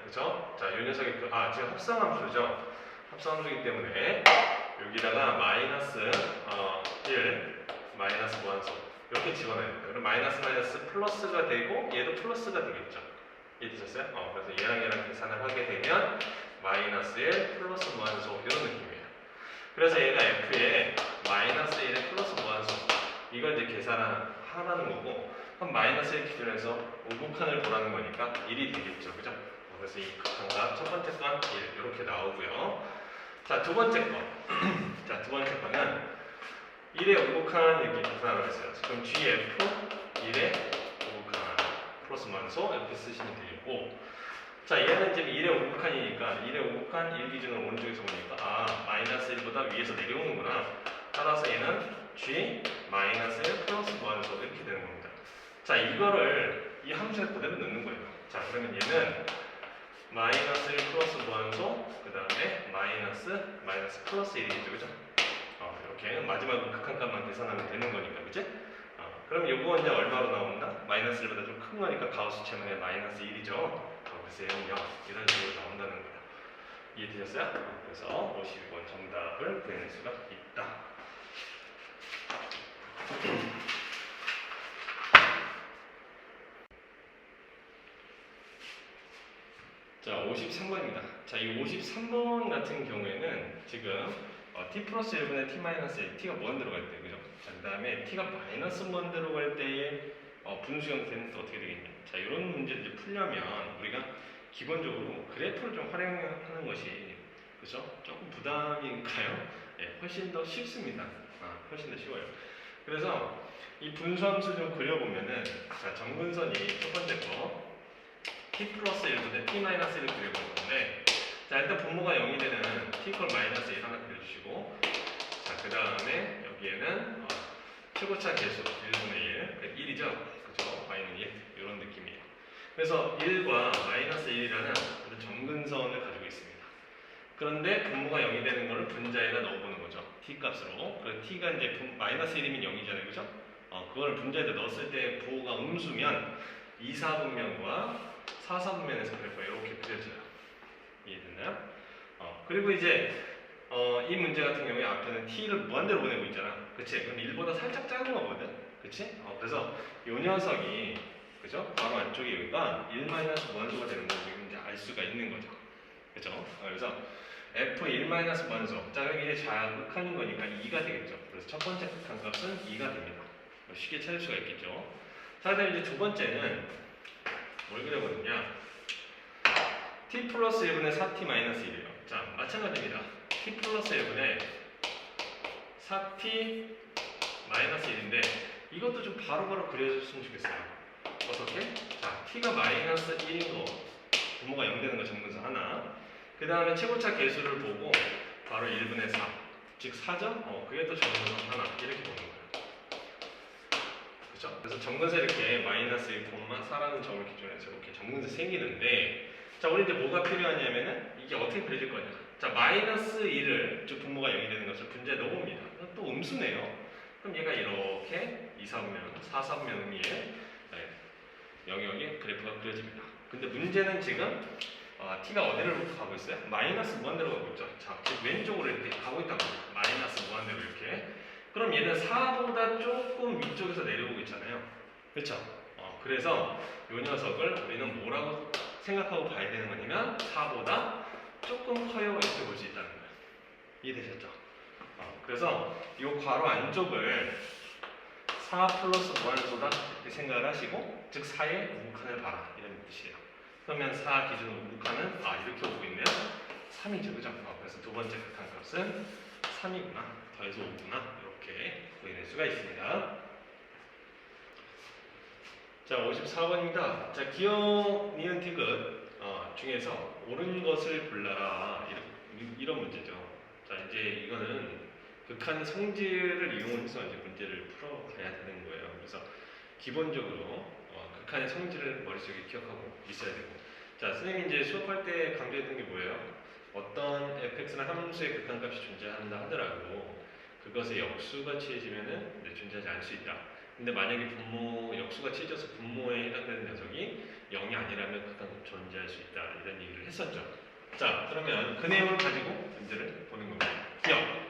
그죠? 자, 이 녀석의 지금 합성함수죠? 합성함수이기 때문에 여기다가 마이너스 1, 마이너스 무한소 이렇게 집어넣어야 돼요. 그럼 마이너스 마이너스 플러스가 되고 얘도 플러스가 되겠죠. 이해되셨어요? 그래서 얘랑 계산을 하게 되면 마이너스 1 플러스 무한소 이런 느낌이에요. 그래서 얘가 f에 마이너스 1의 플러스 무한소 이걸 이제 계산하라는 거고, 그럼 마이너스 1 기준에서 우극한을 보라는 거니까 1이 되겠죠. 그죠? 그래서 이 극한값 첫 번째 건 1 이렇게 나오고요. 자, 두 번째 거. 자, 두 번째 거는 1의 우극한 이렇게 계산하라고 했어요. 그럼 gf 1의 우극한 플러스 무한소 이렇게 쓰시면 되겠고, 자, 얘는 지금 1의 오극한이니까 1의 오극한 1 기준으로 오른쪽에서 보니까 마이너스 1보다 위에서 내려오는구나. 따라서 얘는 g 마이너스 1 플러스 무한소 이렇게 되는 겁니다. 자, 이거를 이 함수에 그대로 넣는 거예요. 자, 그러면 얘는 마이너스 1 플러스 무한소 그 다음에 마이너스 플러스 1이겠죠, 그죠? 이렇게 마지막으로 극한값만 계산하면 되는 거니까, 그치? 그럼 요거 이제 얼마로 나온다? 마이너스 1보다 좀 큰 거니까 가우스 채널에 마이너스 1이죠. 그래서 얘는 0 이런 식으로 나온다는 거예요. 이해되셨어요? 그래서 52번 정답을 구해낼 수가 있다. 자, 53번입니다. 자, 이 53번 같은 경우에는 지금 t 플러스 1분의 t 마이너스 1, t가 무한 들어갈 때, 그죠? 자, 그 다음에 t가 마이너스 무한 들어갈 때의 분수 형태는 또 어떻게 되겠냐? 자, 이런 문제를 이제 풀려면 우리가 기본적으로 그래프를 좀 활용하는 것이, 그죠? 조금 부담인가요? 네, 훨씬 더 쉽습니다. 훨씬 더 쉬워요. 그래서 이 분수함수 좀 그려보면은, 자, 정근선이 첫 번째 거 t 플러스 1분의 t 마이너스 1을 그려볼 건데, 자, 일단 분모가 0이 되는 t 이퀄 마이너스 1 하나 그려주시고, 자, 그 다음에 여기에는 최고차 계수 1분의 1, 1이죠? 그죠? y는 1, 이런 느낌이에요. 그래서 1과 마이너스 1이라는 어떤 정근선을 가지고 있습니다. 그런데 분모가 0이 되는 것을 분자에다 넣어보는 거죠. t 값으로. 그래서 t가 이제 마이너스 1이면 0이잖아요, 그죠? 그걸 분자에다 넣었을 때 부호가 음수면 2, 4분면과 4, 4분면에서 그래프가 이렇게 그려져요. 이해됐나요? 그리고 이제 이 문제 같은 경우에 앞에는 t를 무한대로 보내고 있잖아. 그치? 그럼 1보다 살짝 작은 거거든. 그치? 그래서 이 녀석이, 그죠? 바로 안쪽에 여기가 1 마이너스 무한소가 되는 거 이제 알 수가 있는 거죠. 그죠? 그래서 f1 마이너스 무한소. 자, 여기 이제 자극하는 거니까 2가 되겠죠. 그래서 첫 번째 극한값은 2가 됩니다. 쉽게 찾을 수가 있겠죠. 자, 그다음에 이제 두 번째는 뭘 그려보느냐? t 플러스 1분의 4t 마이너스 1이에요. 자, 마찬가지입니다. t 플러스 1분의 4t 마이너스 1인데 이것도 좀 바로바로 그려줬으면 좋겠어요. 어떻게? 자, t가 마이너스 1인 거, 분모가 0 되는 거 정근선 하나. 그 다음에 최고차 계수를 보고 바로 1분의 4, 즉 4죠? 그게 또 정근선 하나. 이렇게 보는 거예요. 그렇죠? 그래서 정근선 이렇게 마이너스 1,4라는 점을 기준으로 해서 이렇게 정근선 생기는데, 자, 우리 이제 뭐가 필요하냐면은 이게 어떻게 그려질 거냐? 자, 마이너스 1을, 즉 분모가 0이 되는 것을 분자에 넣어봅니다. 또 음수네요. 그럼 얘가 이렇게 2, 4분면, 4, 4분면 의미에 0, 0이 그래프가 그려집니다. 근데 문제는 지금 t가 어디를 가고 있어요? 마이너스 무한대로 가고 있죠. 자, 즉 왼쪽으로 이렇게 가고 있다고 합니다. 마이너스 무한대로 이렇게. 그럼 얘는 4보다 조금 위쪽에서 내려오고 있잖아요. 그렇죠? 그래서 이 녀석을 우리는 뭐라고 생각하고 봐야 되는 거냐면 4보다 조금 커요 이렇게 볼 수 있다는 거예요. 이해되셨죠? 그래서 이 괄호 안쪽을 4 플러스 무한소다 이렇게 생각을 하시고, 즉 4의 우극한을 봐라 이런 뜻이에요. 그러면 4 기준으로 우극한은 이렇게 오고 있네요. 3이죠, 그죠? 그래서 두 번째 극한값은 3이구나, 더해서 5구나 이렇게 구해낼 수가 있습니다. 자, 54번입니다. 자, 기억, 니은, 티귿 중에서 옳은 것을 골라라 이런 문제죠. 자, 이제 이거는 극한 성질을 이용해서 이제 문제를 풀어가야 되는 거예요. 그래서 기본적으로 극한의 성질을 머릿속에 기억하고 있어야 되고, 자, 선생님이 이제 수업할 때 강조했던 게 뭐예요? 어떤 fx나 함수의 극한값이 존재한다 하더라도 그것의 역수가 취해지면은 존재하지 않을 수 있다. 근데 만약에 분모 역수가 취해져서 분모에 해당되는 녀석이 0이 아니라면 극한값 존재할 수 있다 이런 얘기를 했었죠. 자, 그러면 그 내용을 가지고 문제를 보는 겁니다. 기억.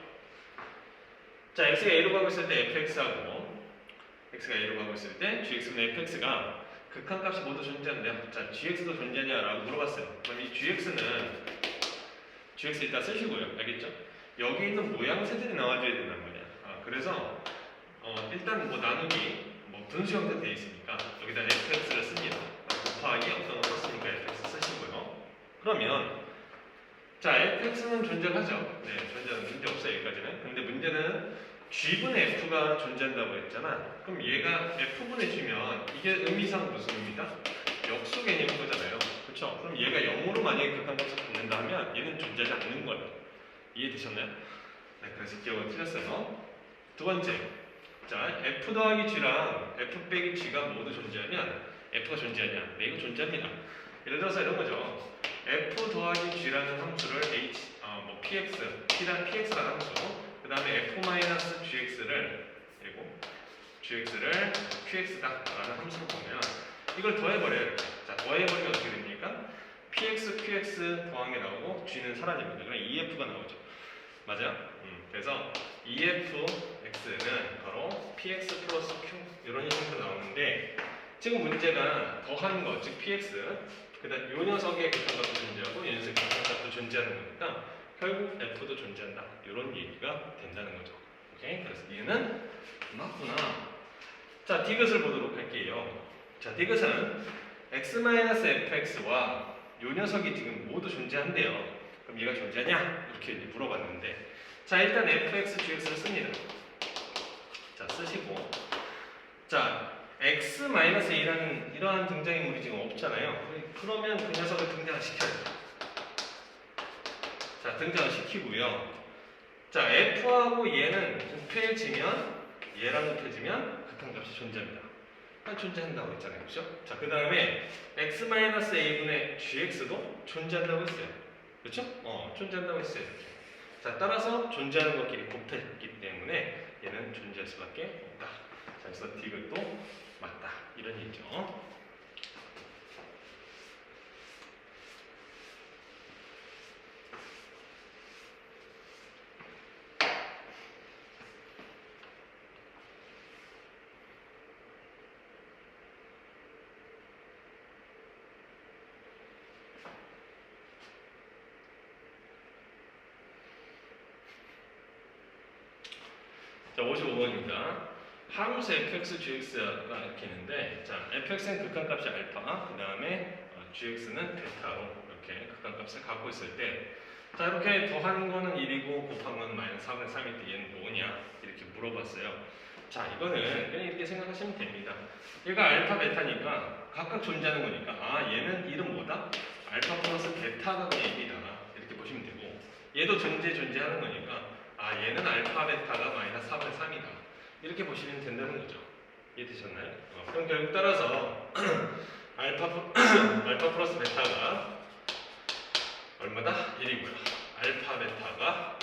자, x가 a로 가고 있을 때 fx하고 x가 a로 가고 있을 때 gx분의 fx가 극한값이 모두 존재한대요. 자, gx도 존재하냐라고 물어봤어요. 그럼 이 gx 일단 쓰시고요. 알겠죠? 여기 있는 모양새들이 나와줘야 된단 말이야. 그래서 일단 뭐 나누기 분수 형태 되어 있으니까 여기다 fx를 씁니다. 곱하기 어떤 거 썼으니까 fx 쓰시고요. 그러면 자, fx는 존재하죠. 네, 존재하는 문제 없어요, 여기까지는. 근데 문제는 g분의 f가 존재한다고 했잖아. 그럼 얘가 f분의 g면 이게 의미상 무슨 의미다? 역수 개념인 거잖아요. 그렇죠? 그럼 얘가 0으로 만약에 극한값을 갖는다 하면 얘는 존재하지 않는 거예요. 이해되셨나요? 네, 그래서 기억은 틀렸어요. 두 번째, 자 f 더하기 g랑 f 빼기 g가 모두 존재하면 f가 존재하냐? 네, 이거 존재합니다. 예를 들어서 이런 거죠. f 더하기 g라는 함수를 px, px라는 함수, 그 다음에 f-gx를 그리고 gx를 qx다라는 함수를 보면 이걸 더해버려요. 이렇게. 자, 더해버리면 어떻게 됩니까? px, qx 더한 게 나오고 g는 사라집니다. 그럼 2f가 나오죠. 맞아요? 그래서 2fx는 바로 px 플러스 q 이런 형태로 나오는데 지금 문제가 더한 거, 즉 px 그 다음 요 녀석의 극한값도 존재하고 이 녀석의 극한값도 존재하는 거니까 결국 f도 존재한다 이런 얘기가 된다는 거죠. 오케이? 그래서 얘는 맞구나. 자, 디귿을 보도록 할게요. 자, 디귿은 x-fx와 요 녀석이 지금 모두 존재한대요. 그럼 얘가 존재하냐? 이렇게 이제 물어봤는데, 자, 일단 fx, gx를 씁니다. 자, 쓰시고, 자, x-a라는 이러한 등장인물이 지금 없잖아요. 그러면 그 녀석을 등장을 시켜요. 자, 등장을 시키고요. 자, f하고 얘는 곱해지면, 얘랑 곱해지면 극한값이 존재합니다. 존재한다고 했잖아요. 그렇죠? 자, 그 다음에 x-a분의 gx도 존재한다고 했어요. 그렇죠? 존재한다고 했어요. 이렇게. 자, 따라서 존재하는 것끼리 곱했기 때문에 얘는 존재할 수밖에 없다. 자, 그래서 디귿도 맞다. 이런 얘기죠. 자, 55번입니다. 함수 fx, gx가 이렇게 있는데, 자, fx는 극한값이 알파, 그 다음에 gx는 베타로 이렇게 극한값을 갖고 있을 때, 자, 이렇게 더하는 거는 1이고 곱한 거는 마이너스 4분의 3일 때 얘는 뭐냐? 이렇게 물어봤어요. 자, 이거는 그냥 이렇게 생각하시면 됩니다. 얘가 알파, 베타니까 각각 존재하는 거니까, 아, 얘는 이름 뭐다? 알파 플러스 베타가 그냥 1이다. 이렇게 보시면 되고, 얘도 존재하는 거니까, 아, 얘는 알파, 베타가 마이너스 4분의 3이다. 이렇게 보시면 된다는 거죠. 이해되셨나요? 그럼 결국 따라서 알파 플러스 베타가 얼마다? 1이고요. 알파, 베타가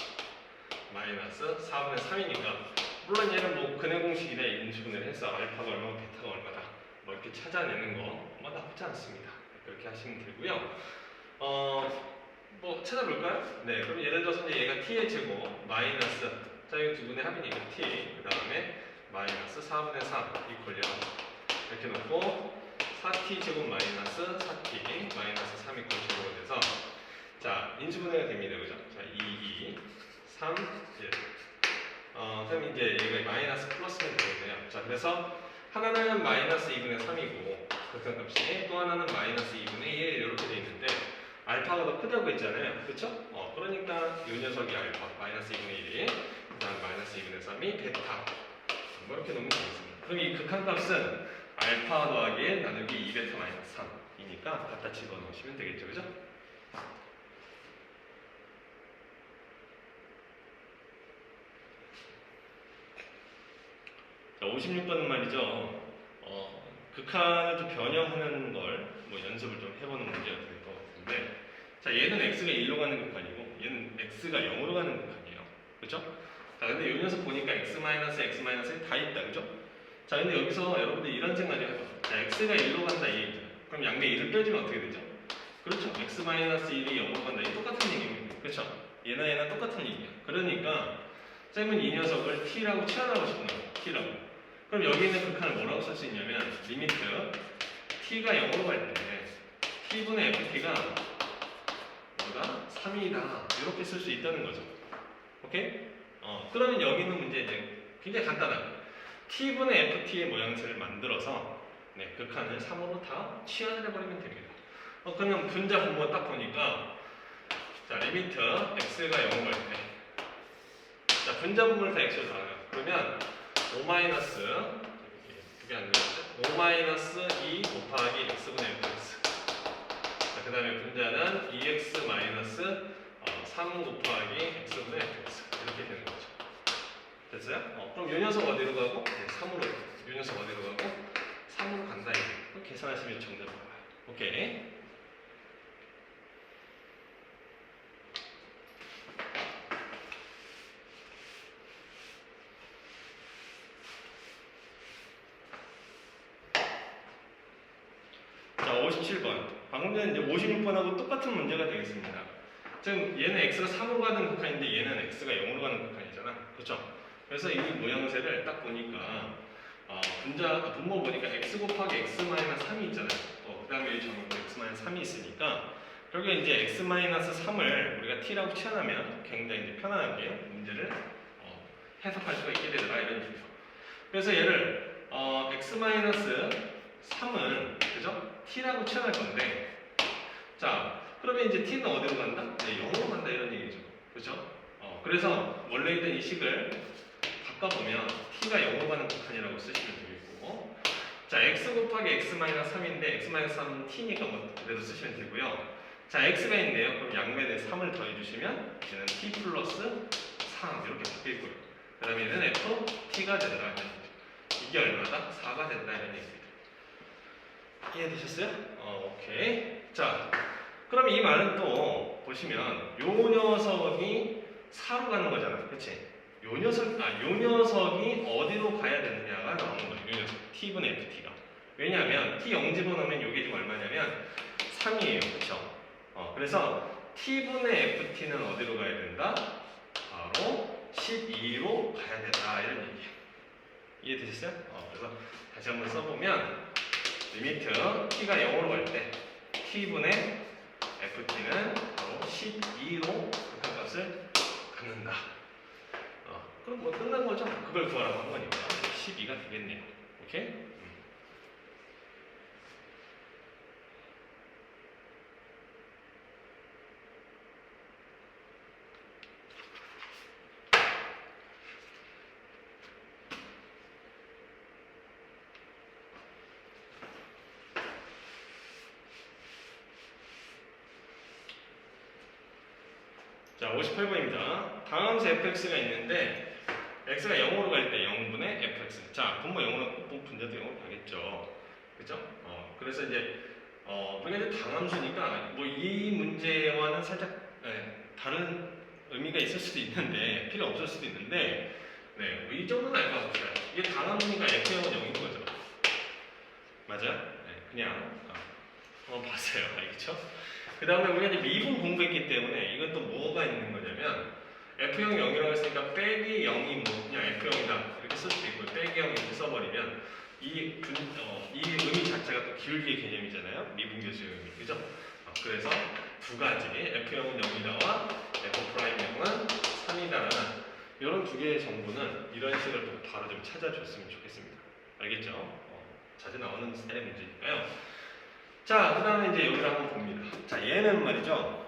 마이너스 4분의 3이니까 물론 얘는 뭐 근해 공식이나 인수분해를 해서 알파가 얼마고 베타가 얼마다 뭐 이렇게 찾아내는 거 뭐 나쁘지 않습니다. 그렇게 하시면 되고요. 뭐 찾아볼까요? 네, 그럼 예를 들어서 이제 얘가 t의 제곱 마이너스, 자, 이거 두 분의 합이니까 t, 그 다음에 마이너스 4분의 3 이퀄 0 이렇게 놓고 4t 제곱 마이너스 4t 마이너스 3 이퀄 0로 돼서, 자, 인수분해가 됩니다. 그죠? 자, 2, 3, 1. 그럼 이제 얘가 마이너스 플러스면 되겠네요. 자, 그래서 하나는 마이너스 2분의 3이고 극한값이, 또 하나는 마이너스 2분의 1 이렇게 돼 있는데 알파가 더 크다고 했잖아요. 그쵸? 그러니까 이 녀석이 알파, 마이너스 2분의 1이, 그 다음 마이너스 2분의 3이 베타. 뭐 이렇게 놓으면 되겠습니다. 그럼 이 극한값은 알파 더하기 1 나누기 2베타 마이너스 3이니까 갖다 집어넣으시면 되겠죠. 그죠? 자, 56번은 말이죠. 극한을 좀 변형하는 걸 뭐 연습을 좀 해보는 문제가 될 것 같은데, 자, 얘는 x가 1로 가는 극한이고 얘는 x가 0으로 가는 극한이에요. 그죠? 자, 근데 이 녀석 보니까 x-, x-1 다 있다. 그죠? 자, 근데 여기서 여러분들 이런 생각을 해봐. 자, x가 1로 간다 이 얘기잖아요. 그럼 양대 1을 빼주면 어떻게 되죠? 그렇죠. x-1이 0으로 간다. 이 똑같은 얘기입니다. 그렇죠? 얘나 똑같은 얘기야. 그러니까 쌤은 이 녀석을 t라고 치환하고 싶은 거예요. t라고. 그럼 여기 있는 극한을 뭐라고 쓸 수 있냐면 리미트 t가 0으로 갈 때 t분의 ft가 뭐다? 3이다. 이렇게 쓸 수 있다는 거죠. 오케이? 그러면 여기 있는 문제 이제 굉장히 간단하고 t분의 ft의 모양새를 만들어서 네, 극한을 3으로 다 치환을 해버리면 됩니다. 그러면 분자 분모 딱 보니까, 자, 리미트 x가 0으로 갈 때, 자, 분자 분모를 다 x로 나와요. 그러면 5 마이너스, 그게 안 되겠죠? 5 마이너스 2 곱하기 x분의 fx. 자, 자, 그 다음에 분자는 2x 마이너스 3 곱하기 x분의 fx 이렇게 되는 거죠. 됐어요? 그럼 요 녀석 어디로 가고? 네, 3으로. 요 녀석 어디로 가고? 3으로 간다 이게. 계산하시면 정답 나와요. 오케이. 자, 57번. 방금 전에 이제 56번하고 똑같은 문제가 되겠습니다. 지금 얘는 x가 3으로 가는 극한인데 얘는 x가 0으로 가는 극한이잖아. 그렇죠? 그래서 이 모양새를 딱 보니까 분모 보니까 x 곱하기 x 마이너스 3이 있잖아요. 그 다음에 이 정도 x 마이너스 3이 있으니까 결국에 이제 x 마이너스 3을 우리가 t라고 치환하면 굉장히 이제 편안하게 문제를 해석할 수가 있게 되더라 이런 식으로. 그래서 얘를 x 마이너스 3은 그죠? t라고 치환할 건데, 자 그러면 이제 t는 어디로 간다? 네, 0으로 간다 이런 얘기죠. 그죠? 그래서 원래 있던 이 식을 바꿔보면 t가 0으로 가는 극한이라고 쓰시면 되겠고, 자 x 곱하기 x 마이너스 3인데 x 마이너스 3은 t니까 뭐 그대로 쓰시면 되고요. 자 x가 있네요. 그럼 양면에 3을 더해주시면 얘는 t 플러스 3 이렇게 바뀌고요. 그 다음에 얘는 f t가 되더라. 이게 얼마다? 4가 된다 이런 얘기입니다. 이해되셨어요? 오케이. 자 그럼 이 말은 또 보시면 요 녀석이 4로 가는 거잖아. 그치? 요 녀석이 어디로 가야 되느냐가 나오는 거예요. 요 녀석 t분의 ft가. 왜냐하면 t 0 집어넣으면 요게 지금 얼마냐면 3이에요. 그쵸? 그래서 t분의 ft는 어디로 가야 된다? 바로 12로 가야 된다 이런 얘기예요. 이해되셨어요? 그래서 다시 한번 써보면 리미트 t가 0으로 갈 때 t분의 ft는 바로 12로 극한값을 갖는다. 그럼 뭐 끝난 거죠? 그걸 구하라고 한 거니까 12가 되겠네요. 오케이? 자, 58번입니다. 다함수 fx가 있는데 x가 0으로 갈 때 0분의 fx. 자, 분모 0으로 꼭 분자도 0으로 가겠죠. 그죠? 그래서 이제 우리가 이제 당함수니까 뭐 이 문제와는 살짝 다른 의미가 있을 수도 있는데 필요 없을 수도 있는데 네, 이 정도는 알 것 같아요. 이게 당함수니까 fx는 0인 거죠. 맞아요? 네, 그냥 봤어요. 알겠죠? 그 다음에 우리가 이제 미분 공부했기 때문에 이건 또 뭐가 있는 거냐면 F0 0이라고 했으니까 빼기 0이 뭐 그냥 F0이다 이렇게 쓸 수도 있고 빼기 0 이렇게 써버리면 이 의미 자체가 또 기울기의 개념이잖아요. 미분계수의 의미. 그죠? 그래서 두 가지 F0은 0이다와 F'0은 3이다라는 이런 두 개의 정보는 이런 식으로 바로 좀 찾아줬으면 좋겠습니다. 알겠죠? 자주 나오는 스타일의 문제니까요. 자, 그 다음에 이제 여기를 한번 봅니다. 자, 얘는 말이죠.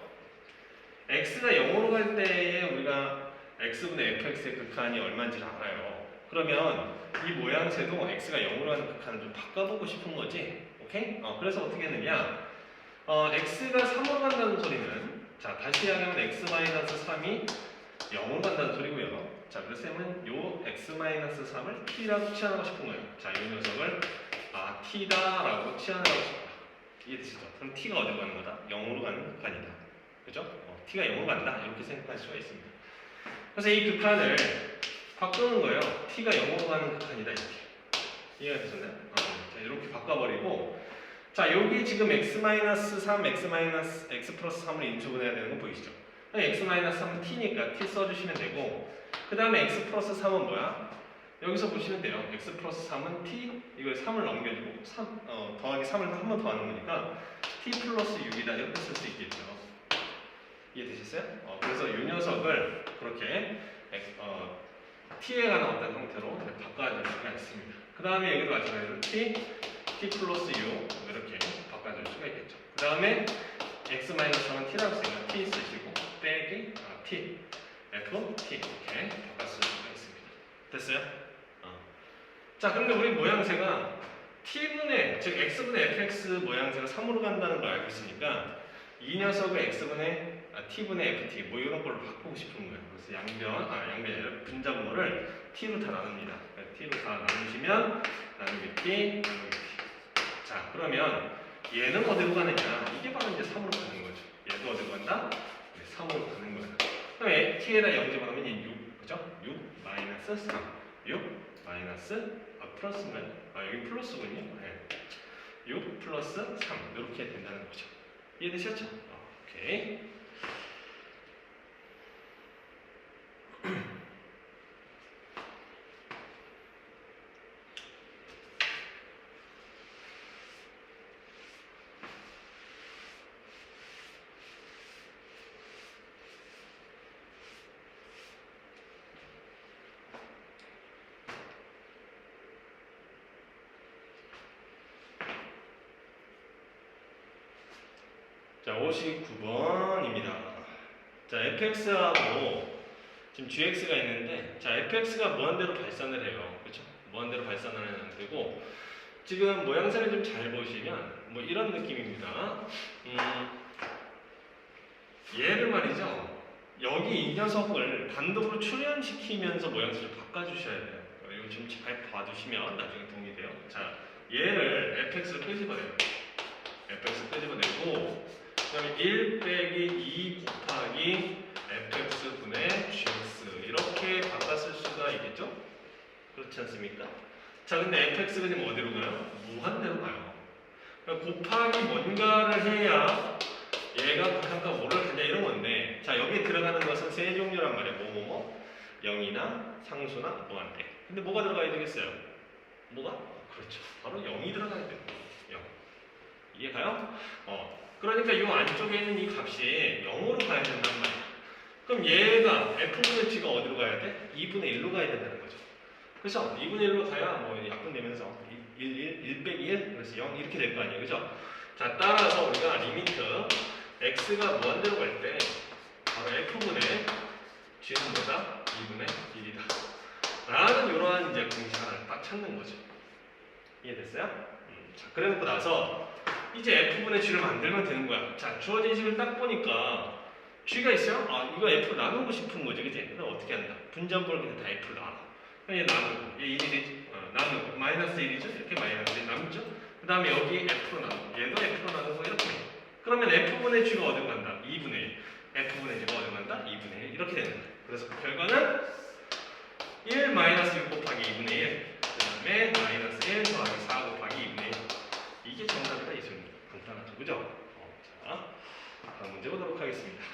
x가 0으로 갈 때에 우리가 x분의 fx의 극한이 얼마인지를 알아요. 그러면 이 모양새도 x가 0으로 가는 극한을 좀 바꿔보고 싶은 거지. 오케이? 그래서 어떻게 했느냐. x가 3으로 간다는 소리는, 자, 다시 이야기하면 x-3이 0으로 간다는 소리고요. 자, 그래서 쌤은 요 x-3을 t라고 치환하고 싶은 거예요. 자, 이 녀석을 t다라고 치환하고 싶다. 이해되시죠? 그럼 t가 어디로 가는 거다? 0으로 가는 극한이다. 그죠? t가 0으로 간다. 이렇게 생각할 수가 있습니다. 그래서 이 극한을 바꾸는 거예요. t가 0으로 가는 극한이다. 이렇게. 이해가 되셨나요? 자, 이렇게 바꿔버리고, 자, 여기 지금 x-3, x 플러스 3을 인수분해야 되는 거 보이시죠? x-3은 t니까 t 써주시면 되고, 그 다음에 x 플러스 3은 뭐야? 여기서 보시면 돼요. x 플러스 3은 t, 이걸 3을 넘겨주고 더하기 3을 한 번 더 하는 거니까 t 플러스 6이다 이렇게 쓸 수 있겠죠. 이해되셨어요? 그래서 이 녀석을 그렇게 t에 관한 어떤 형태로 바꿔줄 수가 있습니다. 그 다음에 여기도 마찬가지로 t 플러스 6 이렇게 바꿔줄 수가 있겠죠. 그 다음에 x-3은 t라고 쓰니까 t 쓰시고 빼기 t, f, t 이렇게 바꿔줄 수가 있습니다. 됐어요? 자, 그런데 우리 모양새가 t분의, 즉 x분의 fx 모양새가 3으로 간다는 걸 알고 있으니까 이 녀석을 x분의 t분의 ft 뭐 이런 걸로 바꾸고 싶은 거예요. 그래서 양변 아니라 분자분모를 t로 다 나눕니다. t로 다 나누시면 나누기 t, 나누기 t. 자, 그러면 얘는 어디로 가느냐? 이게 바로 이제 3으로 가는 거죠. 얘도 어디로 간다? 네, 3으로 가는 거예요. 그럼 t에다 0 집어넣으면 6, 그죠? 6 마이너스 3, 6 마이너스 플러스인가요? 여기 플러스군요. 네. 6 플러스 3 이렇게 된다는 거죠. 이해되셨죠? 오케이. 자, 59번입니다. 자, fx하고 지금 gx가 있는데, 자, fx가 무한대로 발산을 해요. 그렇죠? 무한대로 발산을 하는 되고, 지금 모양새를 좀 잘 보시면 뭐 이런 느낌입니다. 얘를 말이죠. 여기 이 녀석을 단독으로 출현시키면서 모양새를 바꿔주셔야 돼요. 이거 좀 잘 봐주시면 나중에 도움이 돼요. 자, 얘를 fx를 끄집어내요. fx 끄집어내고, 그 다음에 1 빼기 2 곱하기 fx분의 gx 이렇게 바꿨을 수가 있겠죠? 그렇지 않습니까? 자, 근데 fx가 지금 어디로 가요? 무한대로 가요. 그러니까 곱하기 뭔가를 해야 얘가 극한가 뭐를 하냐 이런 건데, 자, 여기에 들어가는 것은 세 종류란 말이에요. 뭐뭐뭐 0이나 상수나 무한대. 근데 뭐가 들어가야 되겠어요? 뭐가? 그렇죠. 바로 0이 들어가야 돼요. 0. 이해가요? 그러니까 이 안쪽에 있는 이 값이 0으로 가야 된단 말이에요. 그럼 얘가 f분의 g가 어디로 가야 돼? 2분의 1로 가야 된다는 거죠. 그래서 2분의 1로 가야 뭐 약분되면서 1 빼기 1 그래서 0 이렇게 될 거 아니에요. 그죠? 자, 따라서 우리가 리미트 x가 무한대로 갈 때 바로 f분의 g는 뭐다? 2분의 1이다. 라는 이러한 이제 공식 하나를 딱 찾는 거죠. 이해됐어요? 자, 그래 놓고 나서 이제 f분의 g를 만들면 되는 거야. 자, 주어진 식을 딱 보니까 g가 있어요? 이거 f로 나누고 싶은 거지, 그지? 그럼 어떻게 한다? 분자분모를 그냥 다 f로 나눠. 그럼 얘 나누고, 얘 1이 되지? 나누고, 마이너스 1이죠? 이렇게 마이너스 1 남죠? 그 다음에 여기 f로 나누고, 얘도 f로 나누고, 이렇게. 그러면 f분의 g가 어디로 간다? 2분의 1. f분의 g가 어디로 간다? 2분의 1. 이렇게 되는 거야. 그래서 그 결과는 1 마이너스 6 곱하기 2분의 1. 그 다음에 마이너스 1 더하기 4 곱하기 2분의 1. 이게 정답이다, 이 소리. 간단하죠, 그죠? 자, 다음 문제 보도록 하겠습니다.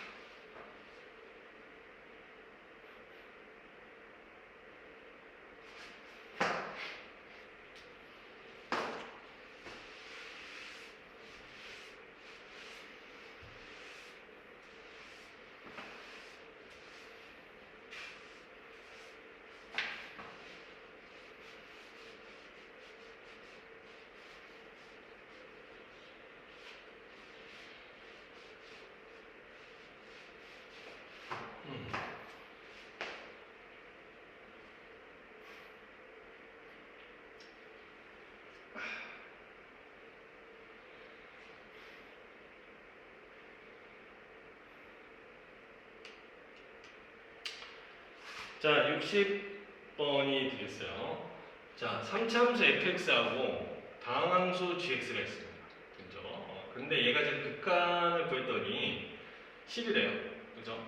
자, 60번이 되겠어요. 자, 3차함수 fx하고 다항함수 gx가 있습니다. 그죠? 근데 얘가 지금 극한을 구했더니 10이래요. 그죠?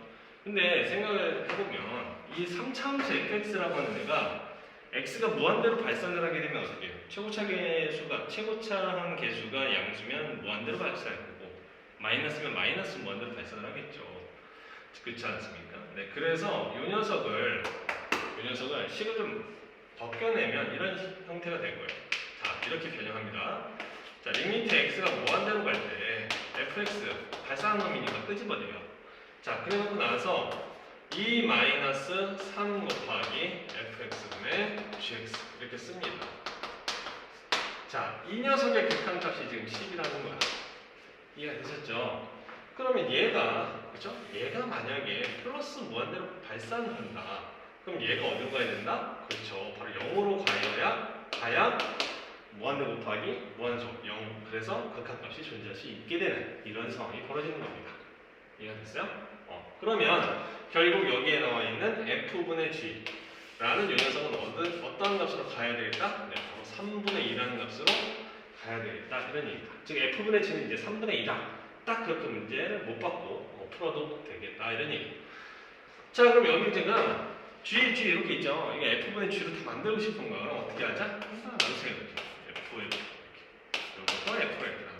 근데 생각을 해보면 이 3차함수 fx라고 하는 애가 x가 무한대로 발산을 하게 되면 어떻게 해요? 최고차항 개수가 양수면 무한대로 발산할 거고, 마이너스면 마이너스 무한대로 발산을 하겠죠. 그렇지 않습니까? 네, 그래서 이 녀석을 식을 좀 벗겨내면 이런 형태가 될 거예요. 자, 이렇게 변형합니다. 자, 리미트 x가 무한대로 갈 때 fx 발산한 놈이니까 끄집어내요. 자, 그래 놓고 나서 2 마이너스 3 곱하기 fx분의 gx 이렇게 씁니다. 자, 이 녀석의 극한값이 지금 10이라는 거야. 이해가 되셨죠? 그러면 얘가, 그죠? 얘가 만약에 플러스 무한대로 발산을 한다. 그럼 얘가 어디로 가야 된다? 그렇죠. 바로 0으로 가야 무한 무한대 곱하기 무한속 0. 그래서 극한값이 존재할 수 있게 되는 이런 상황이 벌어지는 겁니다. 이해가 됐어요? 그러면 결국 여기에 나와 있는 f분의 g라는 이 녀석은 어떤 값으로 가야 되겠다? 네, 바로 3분의 2라는 값으로 가야 되겠다 이런 얘기다. 즉 f분의 g는 이제 3분의 2다. 딱 그렇게 문제를 못 받고 풀어도 되겠다 이런 얘기. 자, 그럼 여기 제가 G 이렇게 있죠. 이게 f분의 g로 다 만들고 싶은 거 어떻게 하자? 나누세요. F 이렇게. 요것도 F 이렇게 나누.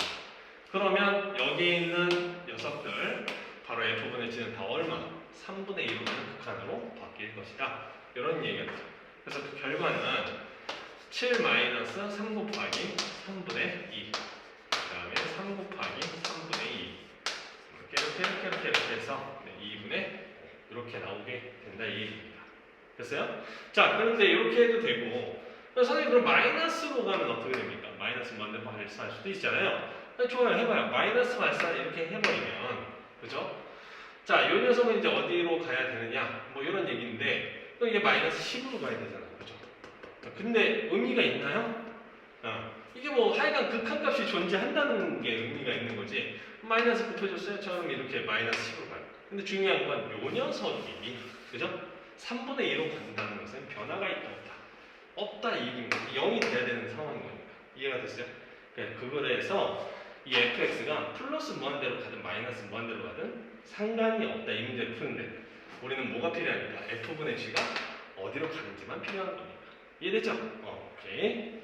그러면 여기 있는 녀석들 바로 f분의 g는 다 얼마? 3분의 2로 가는 극한으로 바뀔 것이다. 이런 얘기가 되죠. 그래서 그 결과는 7 마이너스 3 곱하기 3분의 2. 그 다음에 3 곱하기 3분의 2. 이렇게 해서 2분의 이렇게 나오게 된다 이 얘기입니다. 됐어요? 자, 그런데 이렇게 해도 되고, 선생님 그럼 마이너스로 가면 어떻게 됩니까? 마이너스 만든 발사할 수도 있잖아요. 좋아요, 해봐요. 마이너스 발사 이렇게 해버리면, 그죠? 자, 이 녀석은 이제 어디로 가야 되느냐? 뭐 이런 얘기인데, 이게 마이너스 10으로 가야 되잖아, 그죠? 근데 의미가 있나요? 이게 뭐 하여간 극한값이 존재한다는 게 의미가 있는 거지. 마이너스 곱해줬어요? 처럼 이렇게 마이너스 10으로 가요. 근데 중요한 건 요 녀석이, 그죠? 3분의 2로 간다는 것은 변화가 있다 없다. 없다 이 얘기입니다. 0이 돼야 되는 상황인 거니까. 이해가 됐어요? 그거를 해서 이 fx가 플러스 무한대로 가든 마이너스 무한대로 가든 상관이 없다 이 문제를 푸는데 우리는 뭐가 필요하니까 f분의 g가 어디로 가는지만 필요한 겁니다. 이해됐죠? 오케이.